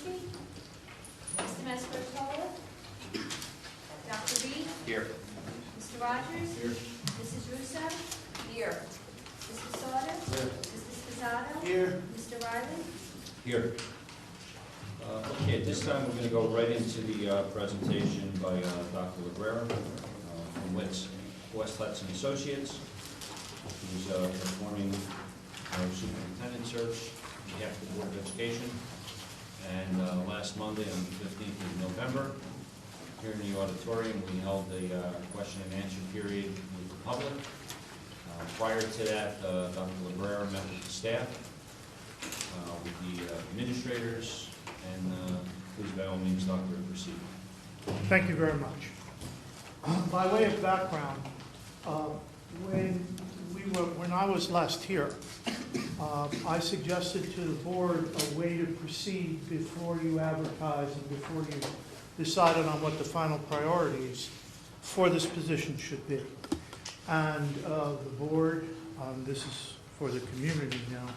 Calucci. Mr. Mastrotola. Dr. Reed. Here. Mr. Rogers. Here. Mrs. Russo. Here. Mr. Sauter. Here. Mr. Sposato. Here. Mr. Riley. Here. Okay, at this time, we're going to go right into the presentation by Dr. Librera from West Hudson Associates, who's performing our superintendent search on behalf of the Board of Education. And last Monday, on the 15th of November, here in the auditorium, we held a question and answer period with the public. Prior to that, Dr. Librera met with the staff, with the administrators, and please, by all means, Doctor, proceed. Thank you very much. By way of background, when I was last here, I suggested to the board a way to proceed before you advertise and before you decided on what the final priorities for this position should be. And the board, this is for the community now,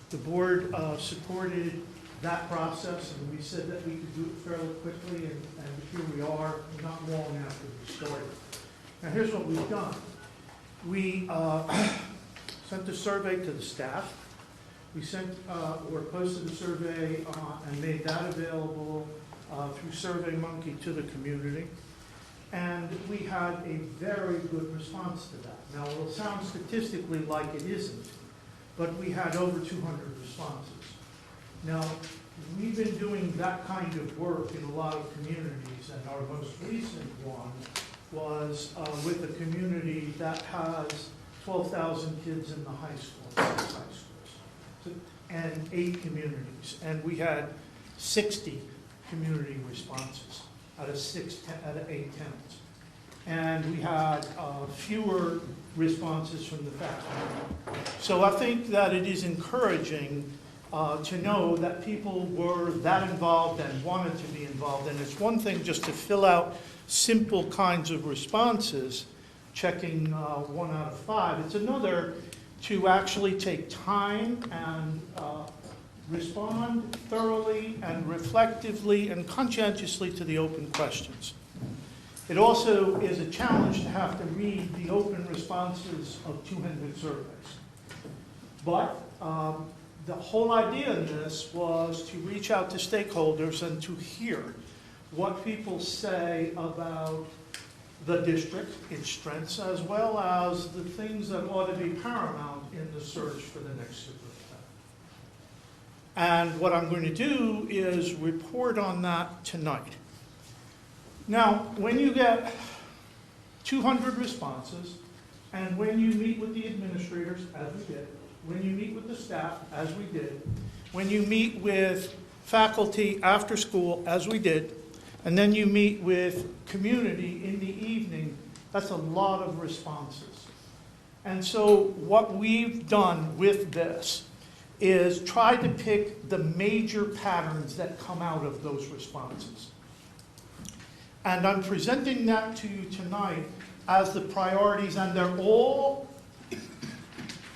the board supported that process, and we said that we could do it fairly quickly, and here we are, not long after we started. Now here's what we've done. We sent a survey to the staff. We posted a survey and made that available through SurveyMonkey to the community. And we had a very good response to that. Now, it'll sound statistically like it isn't, but we had over 200 responses. Now, we've been doing that kind of work in a lot of communities, and our most recent one was with a community that has 12,000 kids in the high school, 6 high schools, and 8 communities. And we had 60 community responses out of 8 towns. And we had fewer responses from the faculty. So I think that it is encouraging to know that people were that involved and wanted to be involved. And it's one thing just to fill out simple kinds of responses, checking 1 out of 5. It's another to actually take time and respond thoroughly and reflectively and conscientiously to the open questions. It also is a challenge to have to read the open responses of 200 surveys. But the whole idea in this was to reach out to stakeholders and to hear what people say about the district, its strengths, as well as the things that ought to be paramount in the search for the next superintendent. And what I'm going to do is report on that tonight. Now, when you get 200 responses, and when you meet with the administrators, as we did, when you meet with the staff, as we did, when you meet with faculty after school, as we did, and then you meet with community in the evening, that's a lot of responses. And so what we've done with this is try to pick the major patterns that come out of those responses. And I'm presenting that to you tonight as the priorities, and they're all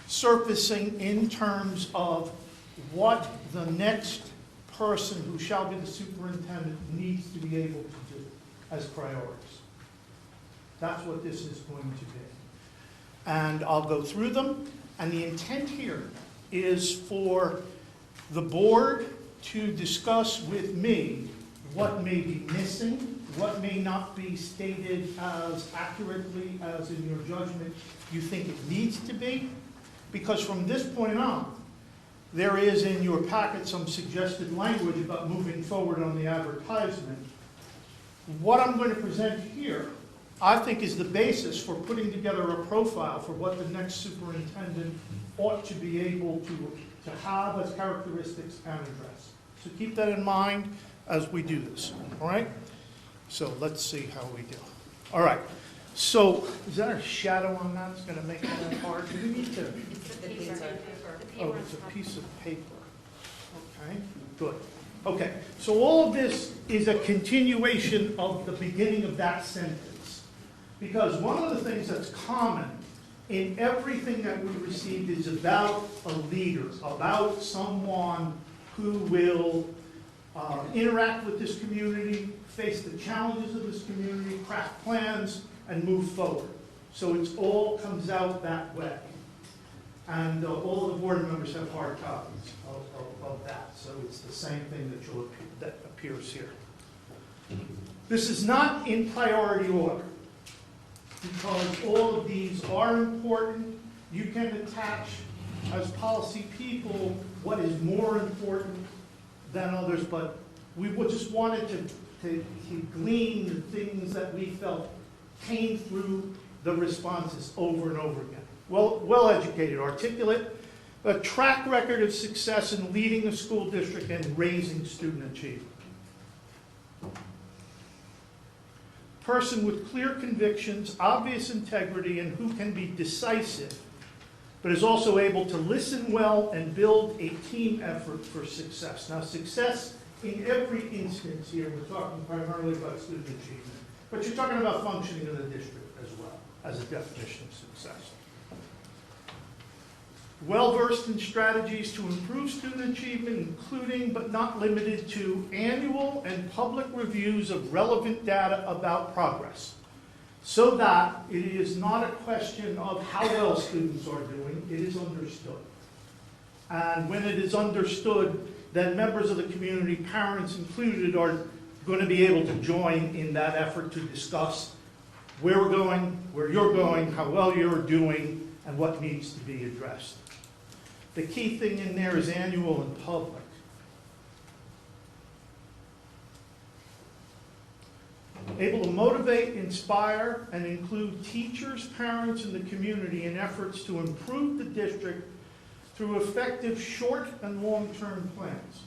surfacing in terms of what the next person who shall be the superintendent needs to be able to do as priorities. That's what this is going to be. And I'll go through them, and the intent here is for the board to discuss with me what may be missing, what may not be stated as accurately as in your judgment you think it needs to be, because from this point on, there is in your packet some suggested language about moving forward on the advertisement. What I'm going to present here, I think, is the basis for putting together a profile for what the next superintendent ought to be able to have as characteristics and address. So keep that in mind as we do this, all right? So let's see how we do. All right, so is there a shadow on that that's going to make it that hard? Do we need to? Oh, it's a piece of paper. Okay, good. Okay, so all of this is a continuation of the beginning of that sentence. Because one of the things that's common in everything that we received is about a leader, about someone who will interact with this community, face the challenges of this community, craft plans, and move forward. So it's all comes out that way. And all of the board members have hard copies of that. So it's the same thing that appears here. This is not in priority order, because all of these are important. You can attach, as policy people, what is more important than others, but we just wanted to glean the things that we felt came through the responses over and over again. Well-educated, articulate, a track record of success in leading a school district and raising student achievement. Person with clear convictions, obvious integrity, and who can be decisive, but is also able to listen well and build a team effort for success. Now, success in every instance here, we're talking primarily about student achievement, but you're talking about functioning of the district as well as a definition of success. Well-versed in strategies to improve student achievement, including but not limited to annual and public reviews of relevant data about progress, so that it is not a question of how well students are doing, it is understood. And when it is understood, then members of the community, parents included, are going to be able to join in that effort to discuss where we're going, where you're going, how well you're doing, and what needs to be addressed. The key thing in there is annual and public. Able to motivate, inspire, and include teachers, parents, and the community in efforts to improve the district through effective short and long-term plans.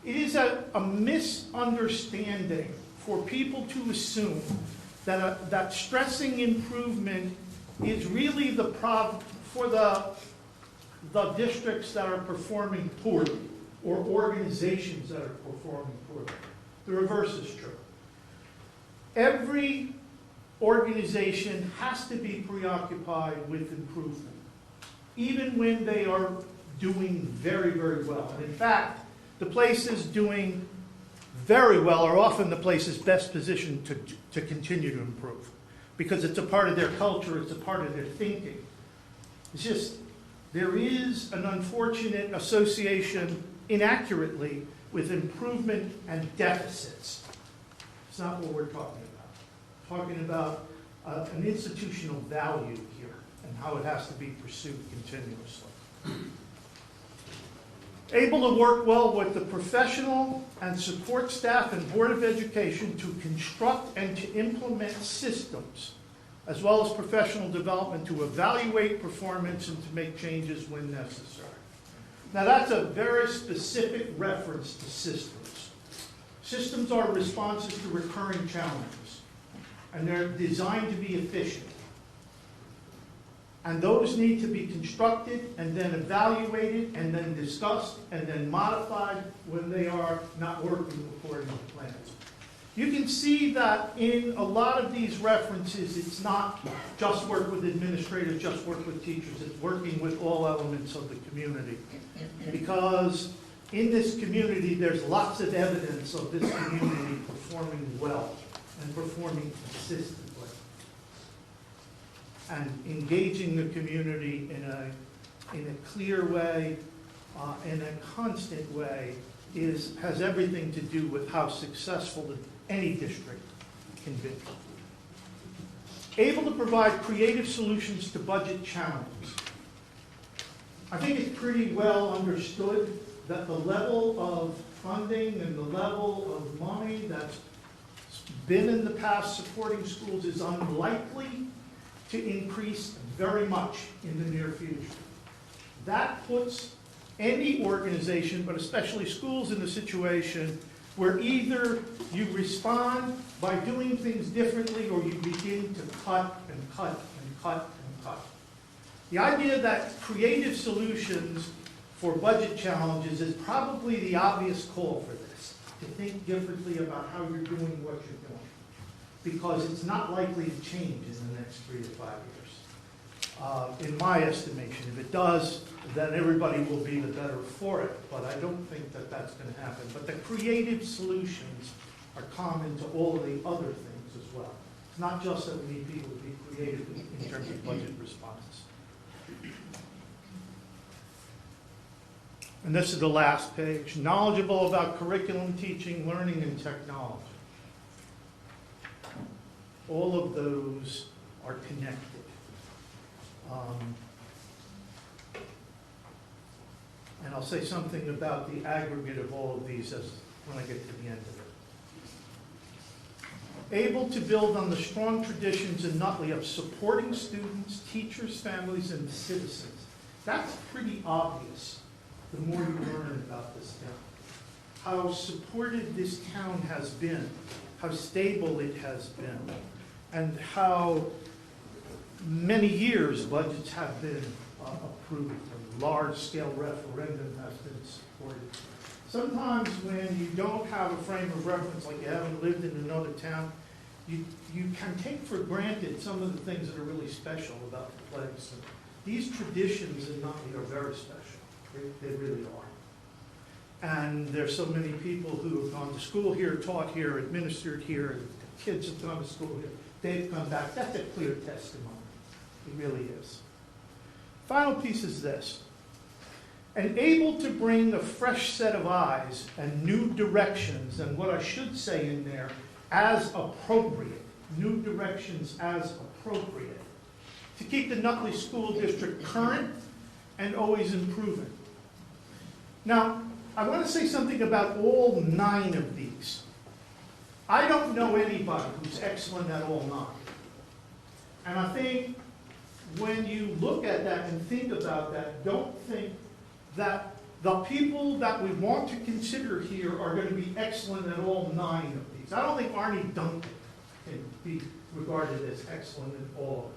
It is a misunderstanding for people to assume that stressing improvement is really the problem for the districts that are performing poorly or organizations that are performing poorly. The reverse is true. Every organization has to be preoccupied with improvement, even when they are doing very, very well. And in fact, the places doing very well are often the places best positioned to continue to improve, because it's a part of their culture, it's a part of their thinking. It's just, there is an unfortunate association, inaccurately, with improvement and deficits. It's not what we're talking about. We're talking about an institutional value here and how it has to be pursued continuously. Able to work well with the professional and support staff and Board of Education to construct and to implement systems, as well as professional development to evaluate performance and to make changes when necessary. Now, that's a very specific reference to systems. Systems are responses to recurring challenges, and they're designed to be efficient. And those need to be constructed and then evaluated and then discussed and then modified when they are not working according to plans. You can see that in a lot of these references, it's not just work with administrators, just work with teachers. It's working with all elements of the community. Because in this community, there's lots of evidence of this community performing well and performing consistently. And engaging the community in a clear way, in a constant way, has everything to do with how successful any district can be. Able to provide creative solutions to budget challenges. I think it's pretty well understood that the level of funding and the level of money that's been in the past supporting schools is unlikely to increase very much in the near future. That puts any organization, but especially schools, in a situation where either you respond by doing things differently or you begin to cut and cut and cut and cut. The idea that creative solutions for budget challenges is probably the obvious call for this, to think differently about how you're doing what you're doing, because it's not likely to change in the next 3 to 5 years. in my estimation. If it does, then everybody will be the better for it, but I don't think that that's going to happen. But the creative solutions are common to all of the other things as well. It's not just that we need people to be creative in terms of budget responses. And this is the last page. Knowledgeable about curriculum, teaching, learning, and technology. All of those are connected. And I'll say something about the aggregate of all of these when I get to the end of it. Able to build on the strong traditions in Nutley of supporting students, teachers, families, and citizens. That's pretty obvious the more you learn about this town. How supported this town has been, how stable it has been, and how many years budgets have been approved. A large-scale referendum has been supported. Sometimes when you don't have a frame of reference, like you haven't lived in another town, you can take for granted some of the things that are really special about the place. And these traditions in Nutley are very special. They really are. And there's so many people who have gone to school here, taught here, administered here, and kids have gone to school here. They've come back. That's a clear testimony. It really is. Final piece is this. And able to bring a fresh set of eyes and new directions, and what I should say in there, as appropriate, new directions as appropriate, to keep the Nutley School District current and always improving. Now, I want to say something about all 9 of these. I don't know anybody who's excellent at all 9. And I think when you look at that and think about that, don't think that the people that we want to consider here are going to be excellent at all 9 of these. I don't think Arnie Duncan can be regarded as excellent in all of them.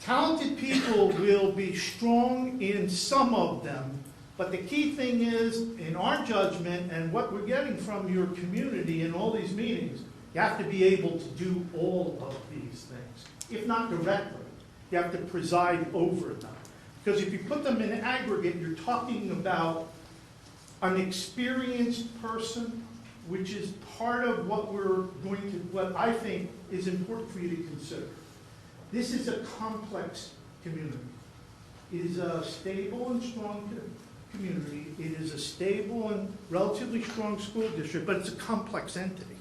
Talented people will be strong in some of them, but the key thing is, in our judgment and what we're getting from your community in all these meetings, you have to be able to do all of these things. If not directly, you have to preside over them. Because if you put them in aggregate, you're talking about an experienced person, which is part of what I think is important for you to consider. This is a complex community. It is a stable and strong community. It is a stable and relatively strong school district, but it's a complex entity.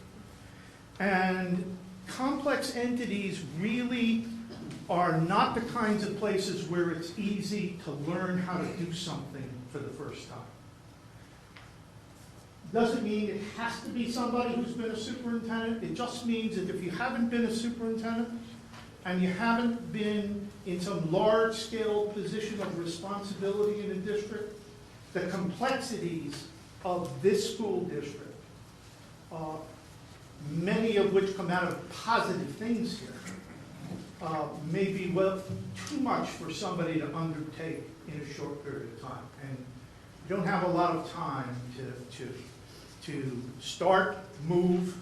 And complex entities really are not the kinds of places where it's easy to learn how to do something for the first time. Doesn't mean it has to be somebody who's been a superintendent. It just means that if you haven't been a superintendent and you haven't been in some large-scale position of responsibility in a district, the complexities of this school district, many of which come out of positive things here, may be too much for somebody to undertake in a short period of time. And you don't have a lot of time to start, move,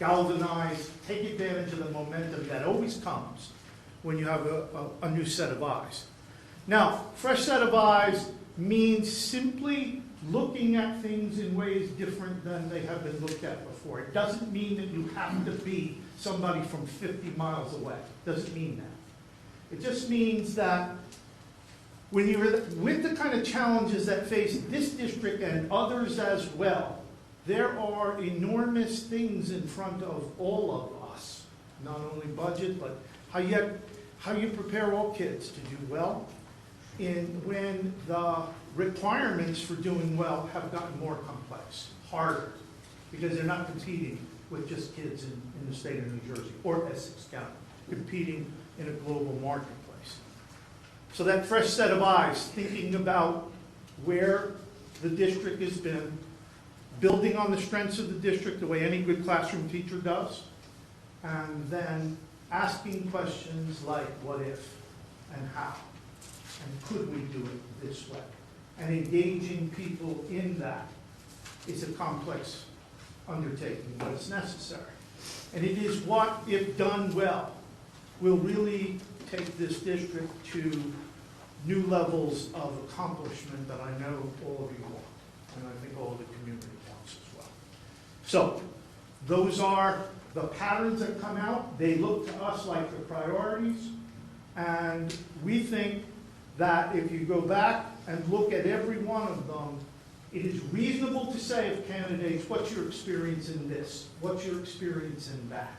galvanize, take advantage of the momentum that always comes when you have a new set of eyes. Now, fresh set of eyes means simply looking at things in ways different than they have been looked at before. It doesn't mean that you have to be somebody from 50 miles away. It doesn't mean that. It just means that when you're with the kind of challenges that face this district and others as well, there are enormous things in front of all of us. Not only budget, but how you prepare all kids to do well. When the requirements for doing well have gotten more complex, harder, because they're not competing with just kids in the state of New Jersey or Essex County, competing in a global marketplace. So that fresh set of eyes, thinking about where the district has been, building on the strengths of the district the way any good classroom teacher does, and then asking questions like what if and how, and could we do it this way? And engaging people in that is a complex undertaking, but it's necessary. And it is what, if done well, will really take this district to new levels of accomplishment that I know all of you want, and I think all of the community wants as well. So, those are the patterns that come out. They look to us like the priorities, and we think that if you go back and look at every one of them, it is reasonable to say of candidates, what's your experience in this? What's your experience in that?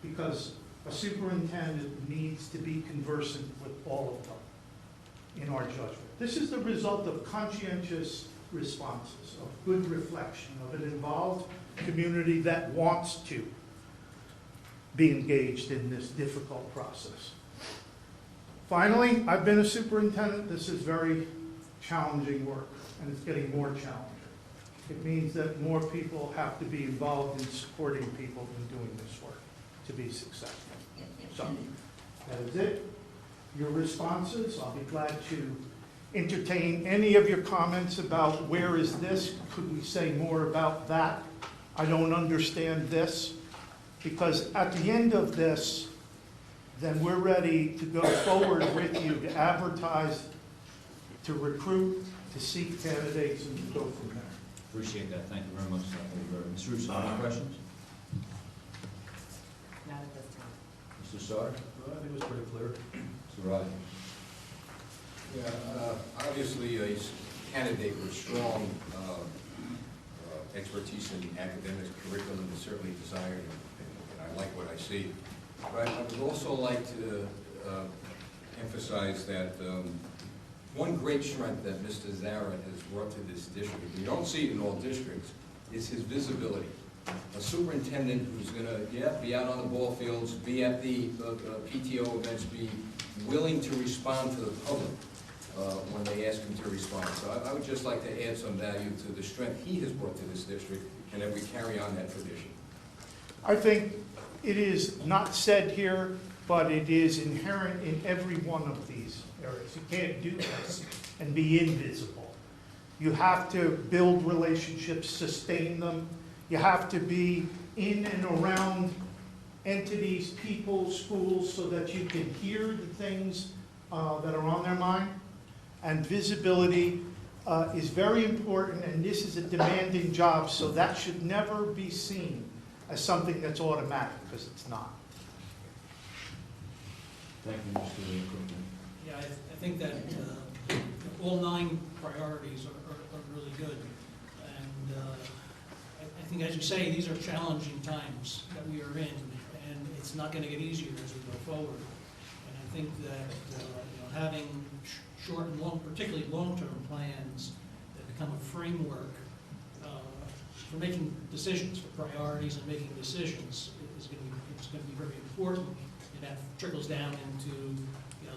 Because a superintendent needs to be conversant with all of them in our judgment. This is the result of conscientious responses, of good reflection, of an involved community that wants to be engaged in this difficult process. Finally, I've been a superintendent. This is very challenging work, and it's getting more challenging. It means that more people have to be involved in supporting people in doing this work to be successful. So, that is it. Your responses, I'll be glad to entertain any of your comments about where is this, could we say more about that? I don't understand this, because at the end of this, then we're ready to go forward with you to advertise, to recruit, to seek candidates, and to go from there. Appreciate that. Thank you very much, Dr. Rivera. Ms. Russo, any questions? Not at this time. Mr. Sauter? I think it was pretty clear. Mr. Rogers? Yeah, obviously a candidate with strong expertise in academic curriculum is certainly desired, and I like what I see. But I would also like to emphasize that one great strength that Mr. Zara has brought to this district, we don't see it in all districts, is his visibility. A superintendent who's going to, be out on the ball fields, be at the PTO events, be willing to respond to the public when they ask him to respond. So I would just like to add some value to the strength he has brought to this district, and that we carry on that tradition. I think it is not said here, but it is inherent in every one of these areas. You can't do this and be invisible. You have to build relationships, sustain them. You have to be in and around entities, people, schools, so that you can hear the things that are on their mind. And visibility is very important, and this is a demanding job, so that should never be seen as something that's automatic, because it's not. Thank you, Mr. Cookman. Yeah, I think that all 9 priorities are really good. And I think, as you say, these are challenging times that we are in, and it's not going to get easier as we go forward. And I think that having short and long, particularly long-term plans that become a framework for making decisions, for priorities and making decisions is going to be very important, and that trickles down into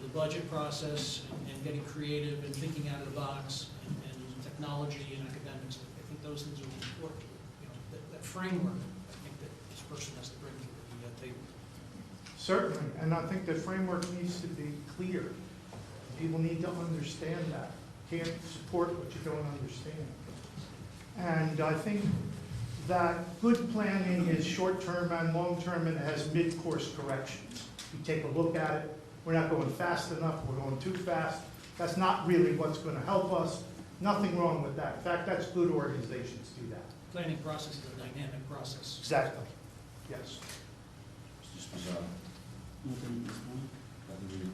the budget process and getting creative and thinking out of the box and technology and academics. I think those things are important. That framework, I think that this person has to bring to the table. Certainly, and I think the framework needs to be clear. People need to understand that. You can't support what you don't understand. And I think that good planning is short-term and long-term, and it has mid-course corrections. You take a look at it. We're not going fast enough. We're going too fast. That's not really what's going to help us. Nothing wrong with that. In fact, that's good organizations do that. Planning process is a dynamic process. Exactly. Yes. Mr. Sposaro? Nothing this morning. Dr. Reed?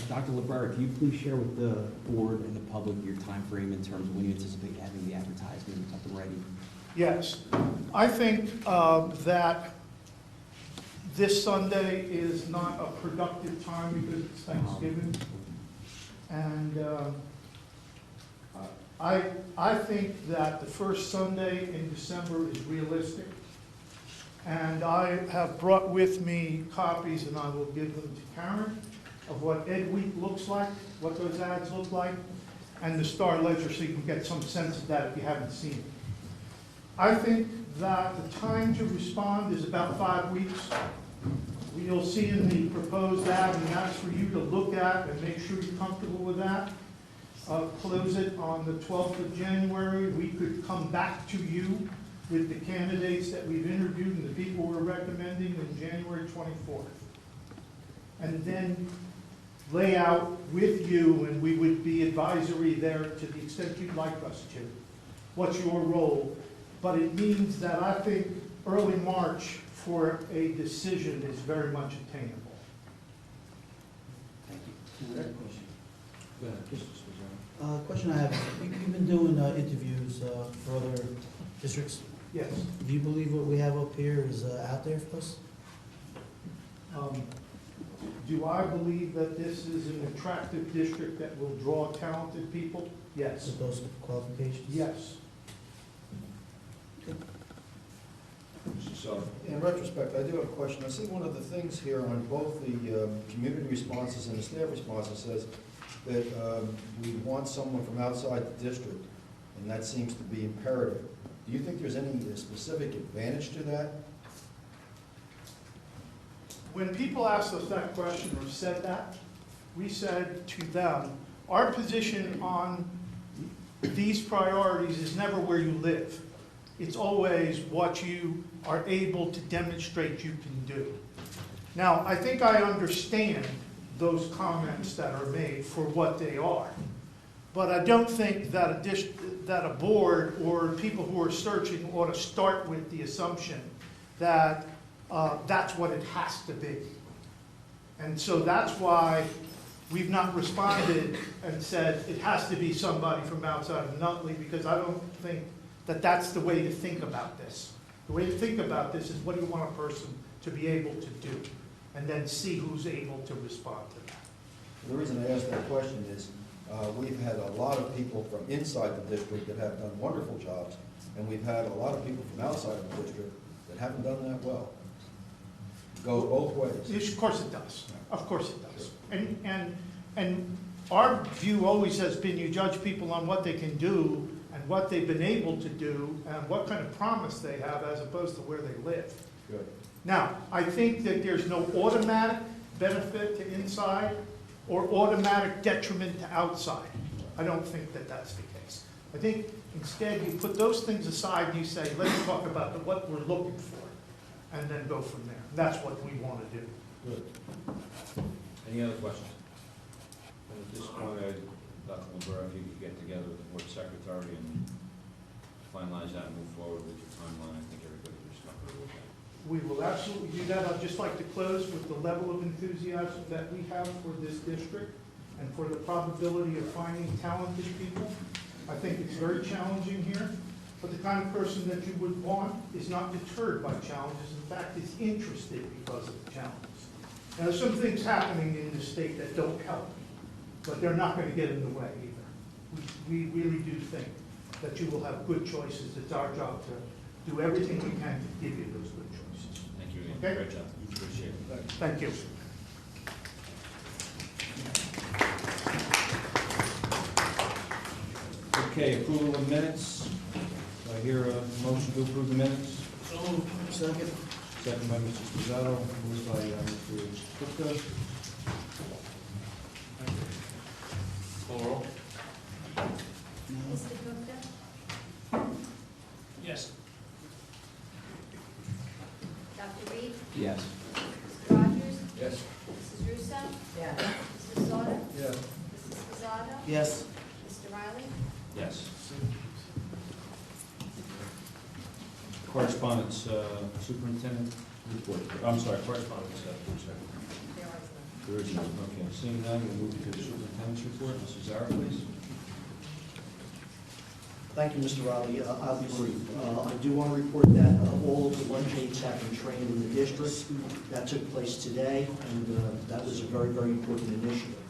Dr. Librera, can you please share with the board and the public your time frame in terms of when you anticipate having the advertisement up and ready? Yes. I think that this Sunday is not a productive time because it's Thanksgiving. And I think that the first Sunday in December is realistic. And I have brought with me copies, and I will give them to Karen, of what Ed Week looks like, what those ads look like, and the Star Ledger, so you can get some sense of that if you haven't seen it. I think that the time to respond is about 5 weeks. You'll see in the proposed ad, and that's for you to look at and make sure you're comfortable with that. Close it on the 12th of January. We could come back to you with the candidates that we've interviewed and the people we're recommending on January 24th. And then lay out with you, and we would be advisory there to the extent you'd like us to, what's your role. But it means that I think early March for a decision is very much attainable. Thank you. Another question? Go ahead, Mr. Spezzano. Question I have, you've been doing interviews for other districts. Yes. Do you believe what we have up here is out there for us? Do I believe that this is an attractive district that will draw talented people? Yes. With those qualifications? Yes. Mr. Soto. In retrospect, I do have a question. I see one of the things here on both the community responses and the staff responses says that we want someone from outside the district, and that seems to be imperative. Do you think there's any specific advantage to that? When people asked us that question or said that, we said to them, our position on these priorities is never where you live. It's always what you are able to demonstrate you can do. Now, I think I understand those comments that are made for what they are. But I don't think that that a board or people who are searching ought to start with the assumption that that's what it has to be. And so that's why we've not responded and said it has to be somebody from outside of Nutley, because I don't think that that's the way to think about this. The way to think about this is, what do you want a person to be able to do? And then see who's able to respond to that. The reason I ask that question is we've had a lot of people from inside the district that have done wonderful jobs, and we've had a lot of people from outside of the district that haven't done that well. It goes both ways. Yes, of course it does. Of course it does. And our view always has been, you judge people on what they can do and what they've been able to do and what kind of promise they have as opposed to where they live. Good. Now, I think that there's no automatic benefit to inside or automatic detriment to outside. I don't think that that's the case. I think instead you put those things aside and you say, let's talk about what we're looking for, and then go from there. That's what we want to do. Good. Any other questions? And at this point, Dr. LeBeau, if you could get together with the board secretary and finalize that and move forward with your timeline, I think everybody will start with that. We will absolutely do that. I'd just like to close with the level of enthusiasm that we have for this district and for the probability of finding talented people. I think it's very challenging here, but the kind of person that you would want is not deterred by challenges. In fact, is interested because of the challenges. Now, there's some things happening in this state that don't help, but they're not going to get in the way either. We really do think that you will have good choices. It's our job to do everything we can to give you those good choices. Thank you, Ian. Okay. Great job. Appreciate it. Thank you. Okay, approval of minutes. Do I hear a motion to approve the minutes? So moved. Second? Second by Mr. Spezzano, moved by Mr. Gupta. Call roll. Mr. Gupta? Yes. Dr. Reed? Yes. Mr. Rogers? Yes. Mrs. Russo? Yes. Mr. Soto? Yes. Mrs. Spezzano? Yes. Mr. Riley? Yes. Correspondence, superintendent report. I'm sorry, correspondence, secretary. There is none. There is none. Okay, seeing none, we'll move to the superintendent's report. Mrs. Zara, please. Thank you, Mr. Riley. I'll be brief. I do want to report that all of the lunch aides have been trained in the district. That took place today, and that was a very, very important initiative.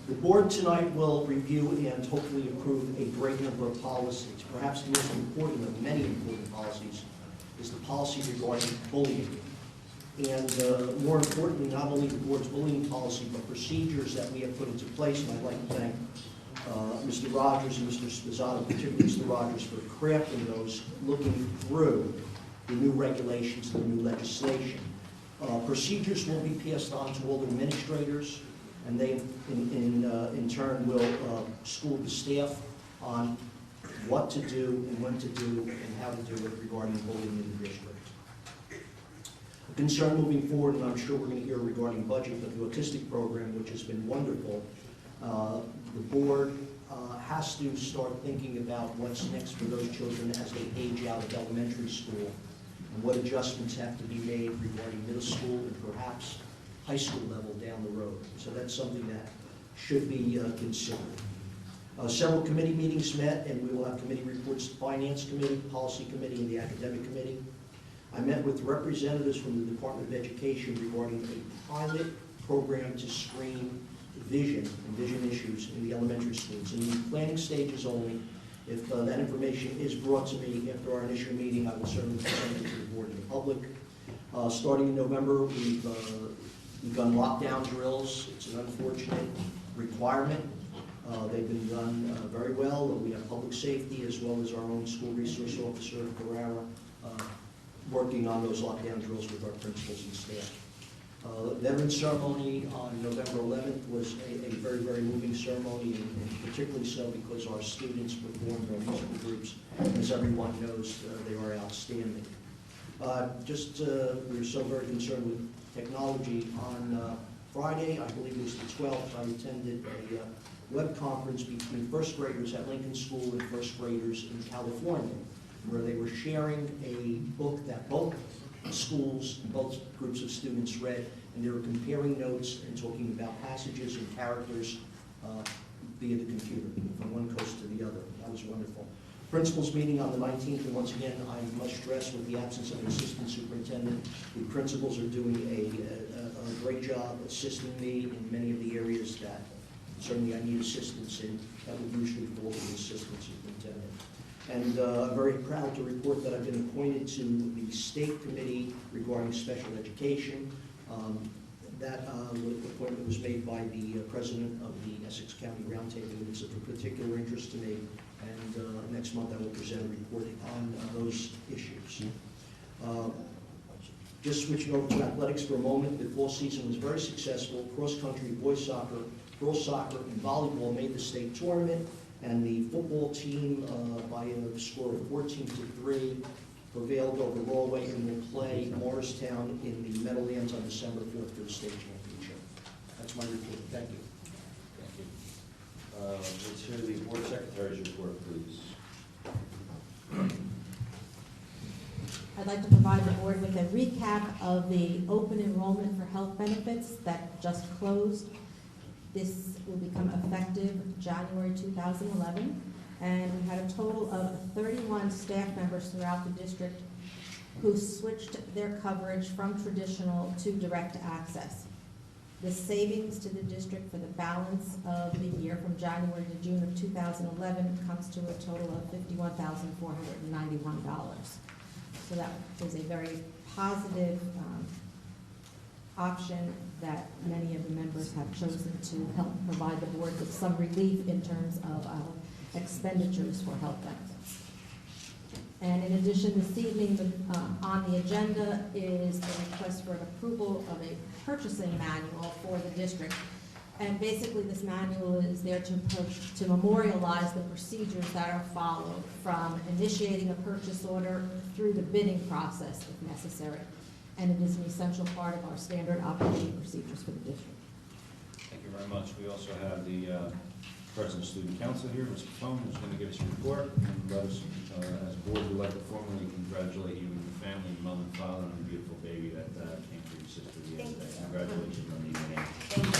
The board tonight will review and hopefully approve a great number of policies. Perhaps the most important of many important policies is the policy regarding bullying. And more importantly, not only the board's bullying policy, but procedures that we have put into place. And I'd like to thank Mr. Rogers and Mr. Spezzano, particularly Mr. Rogers, for crafting those, looking through the new regulations, the new legislation. Procedures will be passed on to all the administrators, and they, in turn, will school the staff on what to do and when to do and how to do it regarding bullying in the district. concern moving forward, and I'm sure we're going to hear regarding budget, but the autistic program, which has been wonderful, the board has to start thinking about what's next for those children as they age out of elementary school, and what adjustments have to be made regarding middle school and perhaps high school level down the road. So that's something that should be considered. Several committee meetings met, and we will have committee reports, Finance Committee, Policy Committee, and the Academic Committee. I met with representatives from the Department of Education regarding a pilot program to screen vision and vision issues in the elementary schools. In the planning stages only. If that information is brought to me after our initial meeting, I will certainly present it to the board and the public. Starting in November, we've begun lockdown drills. It's an unfortunate requirement. They've been done very well. We have public safety as well as our own school resource officer, Ferrara, working on those lockdown drills with our principals and staff. Veterans ceremony on November 11th was a very, very moving ceremony, and particularly so because our students performed our musical groups. As everyone knows, they are outstanding. We were so very concerned with technology. On Friday, I believe it was the 12th, I attended a web conference between first graders at Lincoln School and first graders in California, where they were sharing a book that both schools, both groups of students read, and they were comparing notes and talking about passages and characters via the computer, from one coast to the other. That was wonderful. Principals meeting on the 19th, and once again, I must stress with the absence of an assistant superintendent, the principals are doing a great job assisting me in many of the areas that certainly I need assistance in. That would usually fall to the assistant superintendent. And I'm very proud to report that I've been appointed to the State Committee regarding special education. That appointment was made by the president of the Essex County Roundtable. It's of particular interest to me, and next month I will present a report on those issues. Just switching over to athletics for a moment, the fall season was very successful. Cross-country, boys soccer, girls soccer, and volleyball made the state tournament. And the football team, by a score of 14-3, prevailed over Galway and will play Morristown in the Meadowlands on December 4th for the state championship. That's my report. Thank you. Thank you. Let's hear the board secretary's report, please. I'd like to provide the board with a recap of the open enrollment for health benefits that just closed. This will become effective January 2011, and we had a total of 31 staff members throughout the district who switched their coverage from traditional to direct access. The savings to the district for the balance of the year from January to June of 2011 comes to a total of $51,491. So that is a very positive option that many of the members have chosen to help provide the board with some relief in terms of expenditures for health benefits. And in addition, this evening on the agenda is a request for an approval of a purchasing manual for the district. And basically this manual is there to memorialize the procedures that are followed from initiating a purchase order through the bidding process if necessary. And it is an essential part of our standard operating procedures for the district. Thank you very much. We also have the President of Student Council here, Mr. Fone, who's going to give us a report. And let us, as a board, we'd like to formally congratulate you and your family, your mother and father, on the beautiful baby that came for your sister the other day. Congratulations on the evening. Thank you.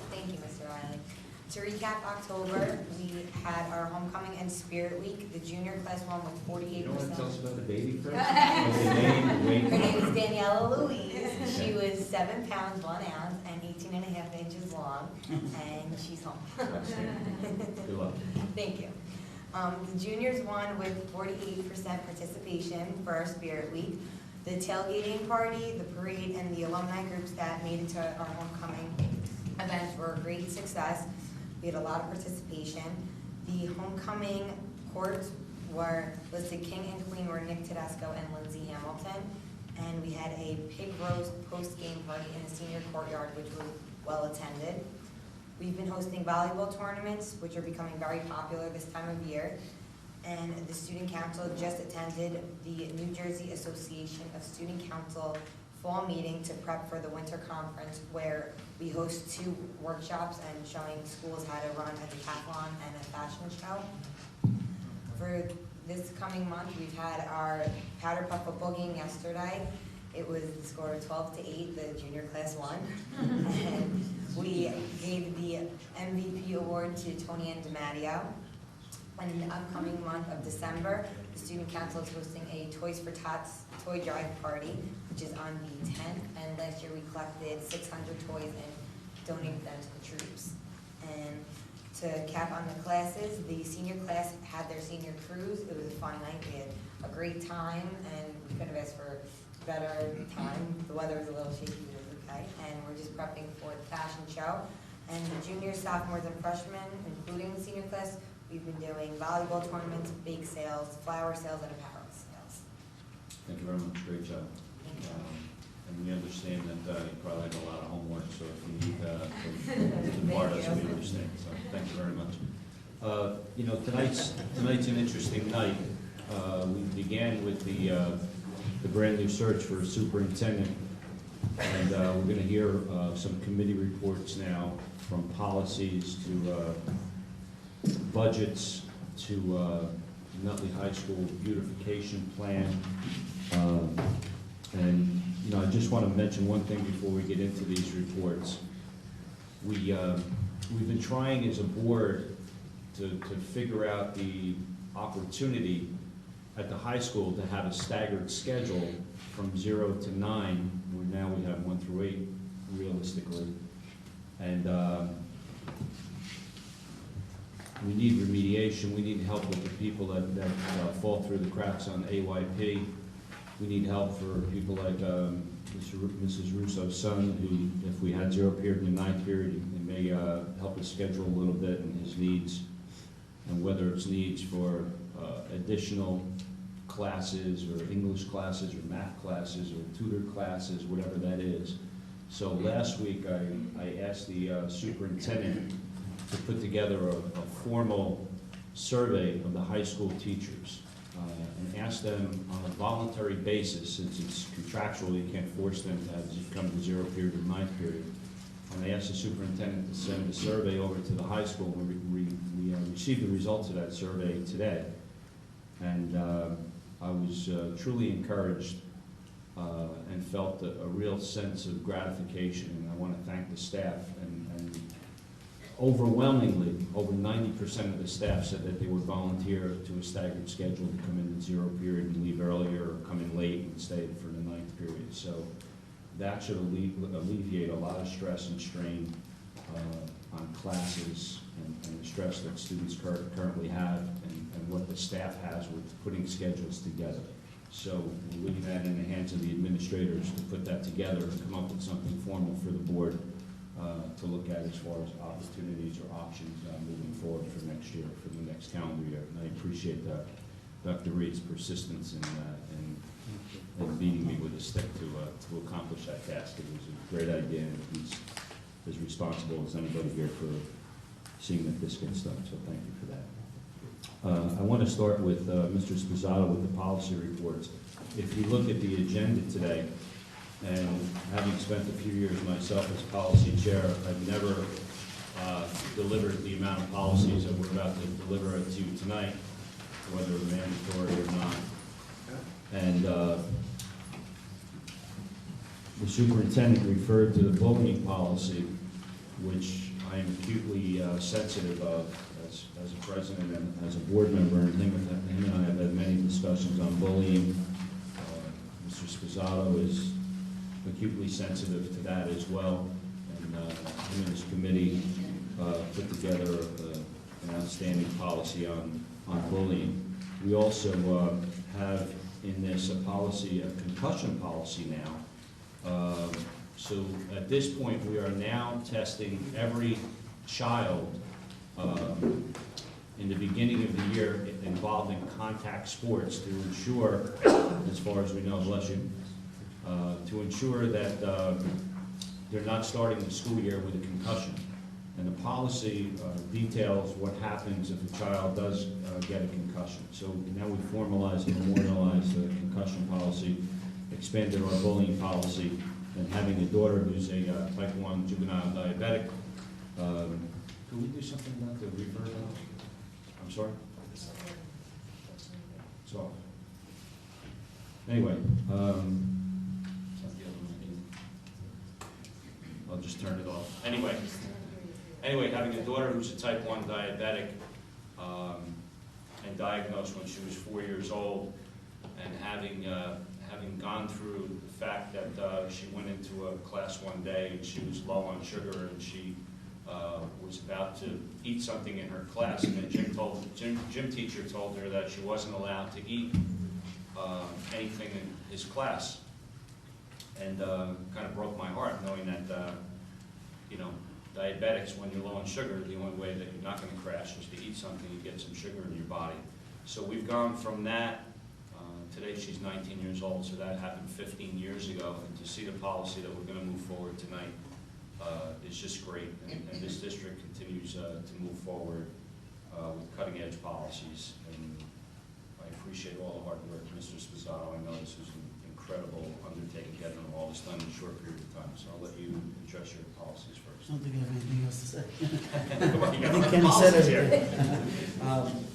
Thank you, Mr. Riley. To recap October, we had our homecoming and spirit week. The junior class won with 48%. You don't want to tell us about the baby first? Her name is Daniela Louise. She was 7 pounds, 1 ounce, and 18.5 inches long, and she's home. Good luck. Thank you. The juniors won with 48% participation for our spirit week. The tailgating party, the parade, and the alumni groups that made it to our homecoming events were a great success. We had a lot of participation. The homecoming courts were listed King and Queen were Nick Tedesco and Lindsay Hamilton. And we had a pig roast post-game party in the senior courtyard, which was well attended. We've been hosting volleyball tournaments, which are becoming very popular this time of year. And the Student Council just attended the New Jersey Association of Student Council fall meeting to prep for the winter conference, where we host 2 workshops and showing schools how to run a decathlon and a fashion show. For this coming month, we've had our Powder Puff football game yesterday. It was the score of 12-8, the junior class won. And we gave the MVP award to Tony and DiMatteo. And in the upcoming month of December, the Student Council is hosting a Toys for Tots toy drive party, which is on the 10th. And last year we collected 600 toys and donated them to the troops. And to cap on the classes, the senior class had their senior cruise. It was a fun night. We had a great time, and we couldn't have asked for a better time. The weather was a little shaky, but it was okay. And we're just prepping for the fashion show. And the juniors, sophomores, and freshmen, including the senior class, we've been doing volleyball tournaments, bake sales, flower sales, and apparel sales. Thank you very much, great job. And we understand that you probably have a lot of homework, so if you need to part us, we understand, so thank you very much. You know, tonight's an interesting night. We began with the brand new search for a superintendent, and we're going to hear some committee reports now, from policies to budgets to Nutley High School beautification plan. And, you know, I just want to mention one thing before we get into these reports. We've been trying as a board to figure out the opportunity at the high school to have a staggered schedule from 0 to 9, where now we have 1 through 8 realistically. And we need remediation. We need help with the people that fall through the cracks on AYP. We need help for people like Mrs. Russo's son, who, if we had 0 period in the 9th period, it may help us schedule a little bit in his needs, and whether it's needs for additional classes or English classes or math classes or tutor classes, whatever that is. So last week I asked the superintendent to put together a formal survey of the high school teachers and ask them on a voluntary basis, since it's contractual, you can't force them to come to 0 period or 9th period. And I asked the superintendent to send the survey over to the high school. We received the results of that survey today. And I was truly encouraged and felt a real sense of gratification. And I want to thank the staff. And overwhelmingly, over 90% of the staff said that they would volunteer to a staggered schedule to come in at 0 period and leave earlier, or come in late and stay for the 9th period. So that should alleviate a lot of stress and strain on classes and the stress that students currently have, and what the staff has with putting schedules together. So we're leaving that in the hands of the administrators to put that together and come up with something formal for the board to look at as far as opportunities or options moving forward for next year, for the next calendar year. And I appreciate Dr. Reed's persistence in beating me with a stick to accomplish that task. It was a great idea, and he's as responsible as anybody here for seeing that this gets done, so thank you for that. I want to start with Mr. Sposato with the policy reports. If you look at the agenda today, and having spent a few years myself as policy chair, I've never delivered the amount of policies that we're about to deliver to you tonight, whether mandatory or not. And the superintendent referred to the bullying policy, which I am acutely sensitive of as a president and as a board member, and him and I have had many discussions on bullying. Mr. Sposato is acutely sensitive to that as well, and him and his committee put together an outstanding policy on bullying. We also have in this a concussion policy now. So at this point, we are now testing every child in the beginning of the year involved in contact sports to ensure, as far as we know, bless you, to ensure that they're not starting the school year with a concussion. And the policy details what happens if a child does get a concussion. So now we formalize and memorialize the concussion policy, expanded our bullying policy, and having a daughter who's a type 1 juvenile diabetic. Could we do something about the revert? I'm sorry? So, anyway, I'll just turn it off. Anyway, having a daughter who's a type 1 diabetic and diagnosed when she was 4 years old, and having gone through the fact that she went into a class one day and she was low on sugar and she was about to eat something in her class, and the gym teacher told her that she wasn't allowed to eat anything in his class, and kind of broke my heart knowing that diabetics, when you're low on sugar, the only way that you're not going to crash is to eat something and get some sugar in your body. So we've gone from that. Today she's 19 years old, so that happened 15 years ago, and to see the policy that we're going to move forward tonight is just great, and this district continues to move forward with cutting-edge policies, and I appreciate all the hard work. Mr. Sposato, I know this was an incredible undertaking, getting all this done in a short period of time, so I'll let you address your policies I first. don't think I have anything else to say. Come on, you I got think a lot of Kenny said policies here. everything.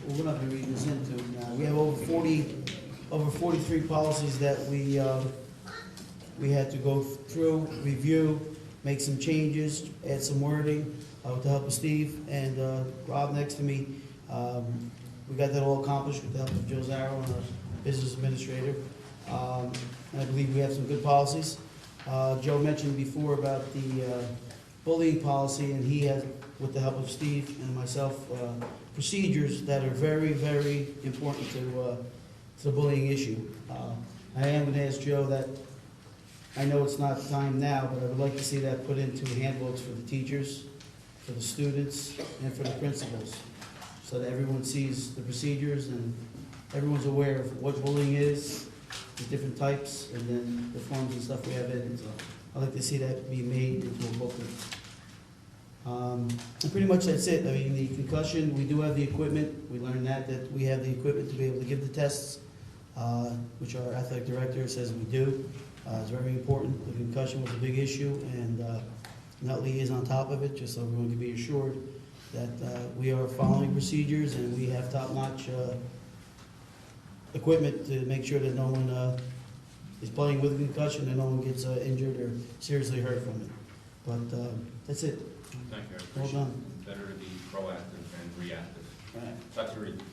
We're not gonna read this into now. We have over 43 policies that we had to go through, review, make some changes, add some wording, with the help of Steve and, Rob next to me. We got that all accomplished with the help of Joe Zarro, our business administrator. And I believe we have some good policies. Joe mentioned before about the bullying policy, and he has, with the help of Steve and myself, procedures that are very, very important to the bullying issue. I am going to ask Joe that, I know it's not time now, but I would like to see that put into handbooks for the teachers, for the students, and for the principals, so that everyone sees the procedures and everyone's aware of what bullying is, the different types, and then the forms and stuff we have in it. So I'd like to see that be made into a booklet. And pretty much that's it. I mean, the concussion, we do have the equipment. We learned that we have the equipment to be able to give the tests, which our athletic director says we do. It's very important. The concussion was a big issue, and Nutley is on top of it, just so everyone can be assured that we are following procedures and we have top-notch equipment to make sure that no one is playing with a concussion and no one gets injured or seriously hurt from it. But that's it. Thank you, I Well appreciate done. it. Better to be proactive than reactive. Dr. Reed.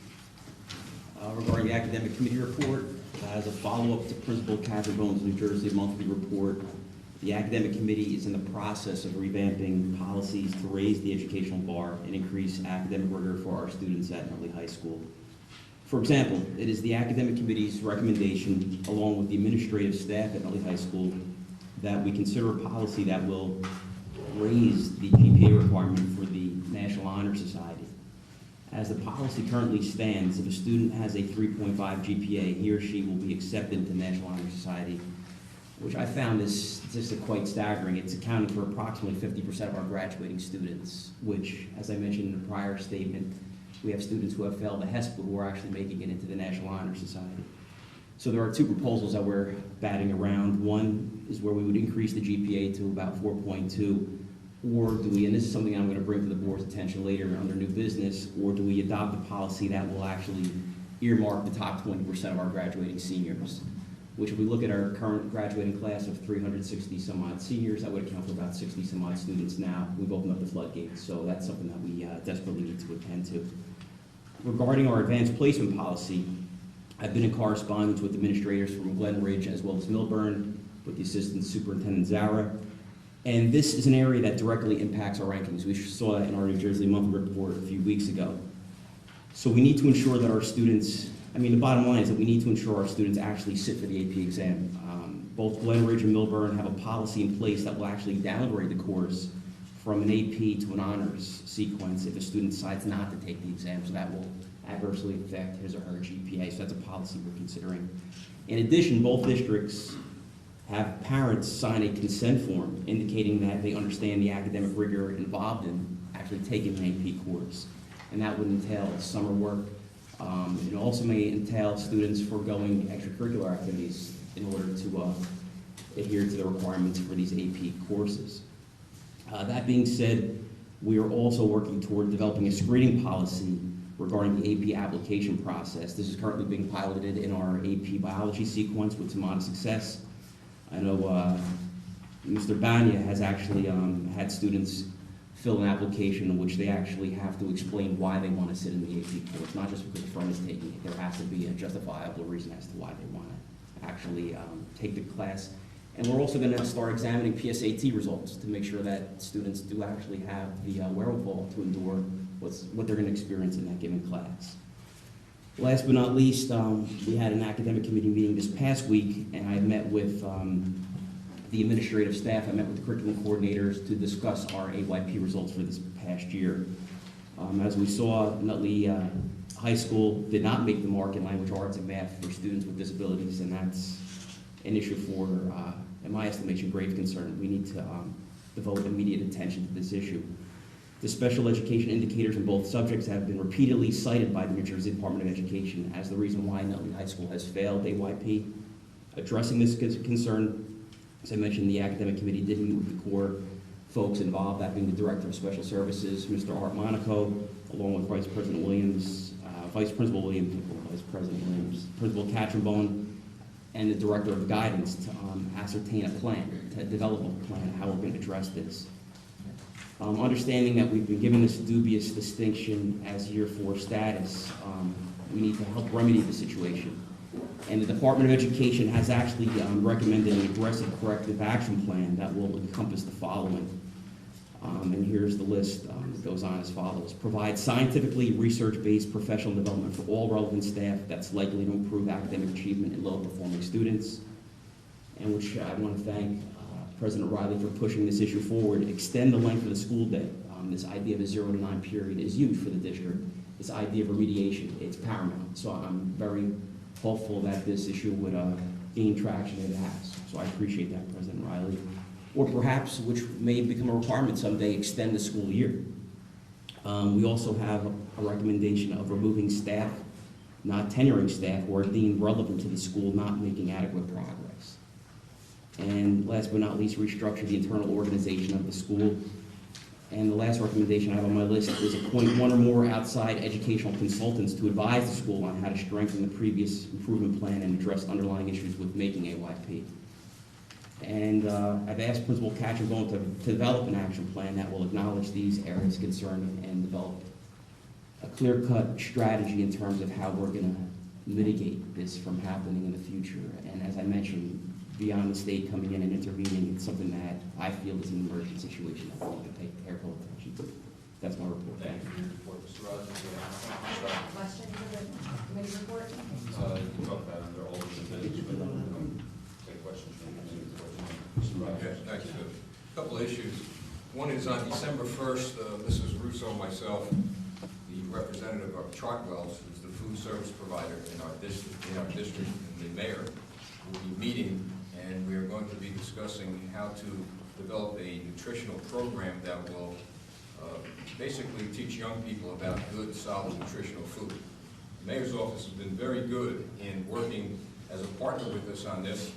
Regarding the academic committee report, as a follow-up to Principal Catherine Bones' New Jersey monthly report, the academic committee is in the process of revamping policies to raise the educational bar and increase academic rigor for our students at Nutley High School. For example, it is the academic committee's recommendation, along with the administrative staff at Nutley High School, that we consider a policy that will raise the GPA requirement for the National Honor Society. As the policy currently stands, if a student has a 3.5 GPA, he or she will be accepted into the National Honor Society, which I found is statistic quite staggering. It's accounting for approximately 50% of our graduating students, which, as I mentioned in a prior statement, we have students who have failed the HESPA who are actually making it into the National Honor Society. So there are two proposals that we're batting around. One is where we would increase the GPA to about 4.2, or do we, and this is something I'm going to bring to the board's attention later under new business, or do we adopt a policy that will actually earmark the top 20% of our graduating seniors? Which, if we look at our current graduating class of 360 some odd seniors, that would account for about 60 some odd students now. We've opened up the floodgates, so that's something that we desperately need to attend to. Regarding our advanced placement policy, I've been in correspondence with administrators from Glen Ridge as well as Millburn, with the Assistant Superintendent Zara, and this is an area that directly impacts our rankings. We saw that in our New Jersey monthly report a few weeks ago. So we need to ensure that our students, the bottom line is that we need to ensure our students actually sit for the AP exam. Both Glen Ridge and Millburn have a policy in place that will actually downgrade the course from an AP to an honors sequence if a student decides not to take the exam, so that will adversely affect his or her GPA, so that's a policy we're considering. In addition, both districts have parents sign a consent form indicating that they understand the academic rigor involved in actually taking an AP course. And that would entail summer work. It also may entail students foregoing extracurricular activities in order to adhere to the requirements for these AP courses. That being said, we are also working toward developing a screening policy regarding the AP application process. This is currently being piloted in our AP biology sequence with some modest success. I know Mr. Banya has actually had students fill an application in which they actually have to explain why they want to sit in the AP course, not just because a friend is taking it. There has to be a justifiable reason as to why they want to actually take the class. And we're also going to start examining PSAT results to make sure that students do actually have the wherewithal to endure what they're going to experience in that given class. Last but not least, we had an academic committee meeting this past week, and I met with the administrative staff. I met with the curriculum coordinators to discuss our AYP results for this past year. As we saw, Nutley High School did not make the mark in language arts and math for students with disabilities, and that's an issue for, in my estimation, grave concern. We need to devote immediate attention to this issue. The special education indicators in both subjects have been repeatedly cited by the New Jersey Department of Education as the reason why Nutley High School has failed AYP. Addressing this concern, as I mentioned, the academic committee did meet with the core folks involved, that being the Director of Special Services, Mr. Art Monaco, along with Vice President Williams, Principal Williams, Principal Katrenbone, and the Director of Guidance to ascertain a plan, to develop a plan of how we're going to address this. Understanding that we've been given this dubious distinction as Year 4 status, we need to help remedy the situation. And the Department of Education has actually recommended an aggressive corrective action plan that will encompass the following. And here's the list that goes on as follows. Provide scientifically research-based professional development for all relevant staff that's likely to improve academic achievement in low-performing students. And which I want to thank President Riley for pushing this issue forward. Extend the length of the school day. This idea of a 0 to 9 period is huge for the district. This idea of remediation, it's paramount. So I'm very hopeful that this issue would gain traction, and it has. So I appreciate that, President Riley. Or perhaps, which may become a requirement someday, extend the school year. We also have a recommendation of removing staff, not tenuring staff, who are deemed relevant to the school, not making adequate progress. And last but not least, restructure the internal organization of the school. And the last recommendation I have on my list is appoint one or more outside educational consultants to advise the school on how to strengthen the previous improvement plan and address underlying issues with making AYP. And I've asked Principal Katrenbone to develop an action plan that will acknowledge these areas of concern and develop a clear-cut strategy in terms of how we're going to mitigate this from happening in the future. And as I mentioned, beyond the state coming in and intervening, it's something that I feel is an emergent situation that we need to pay careful attention to. That's my report. Thank you. Mr. Rogers, Questions of the committee report? you talked about under all of the business, but take questions from Mr. Rogers. Yes, thanks. A couple of issues. One is on December 1st, Mrs. Russo and myself, the representative of Chartwell's, who's the food service provider in our district, and the mayor will be meeting, and we are going to be discussing how to develop a nutritional program that will basically teach young people about good, solid nutritional food. The mayor's office has been very good in working as a partner with us on this,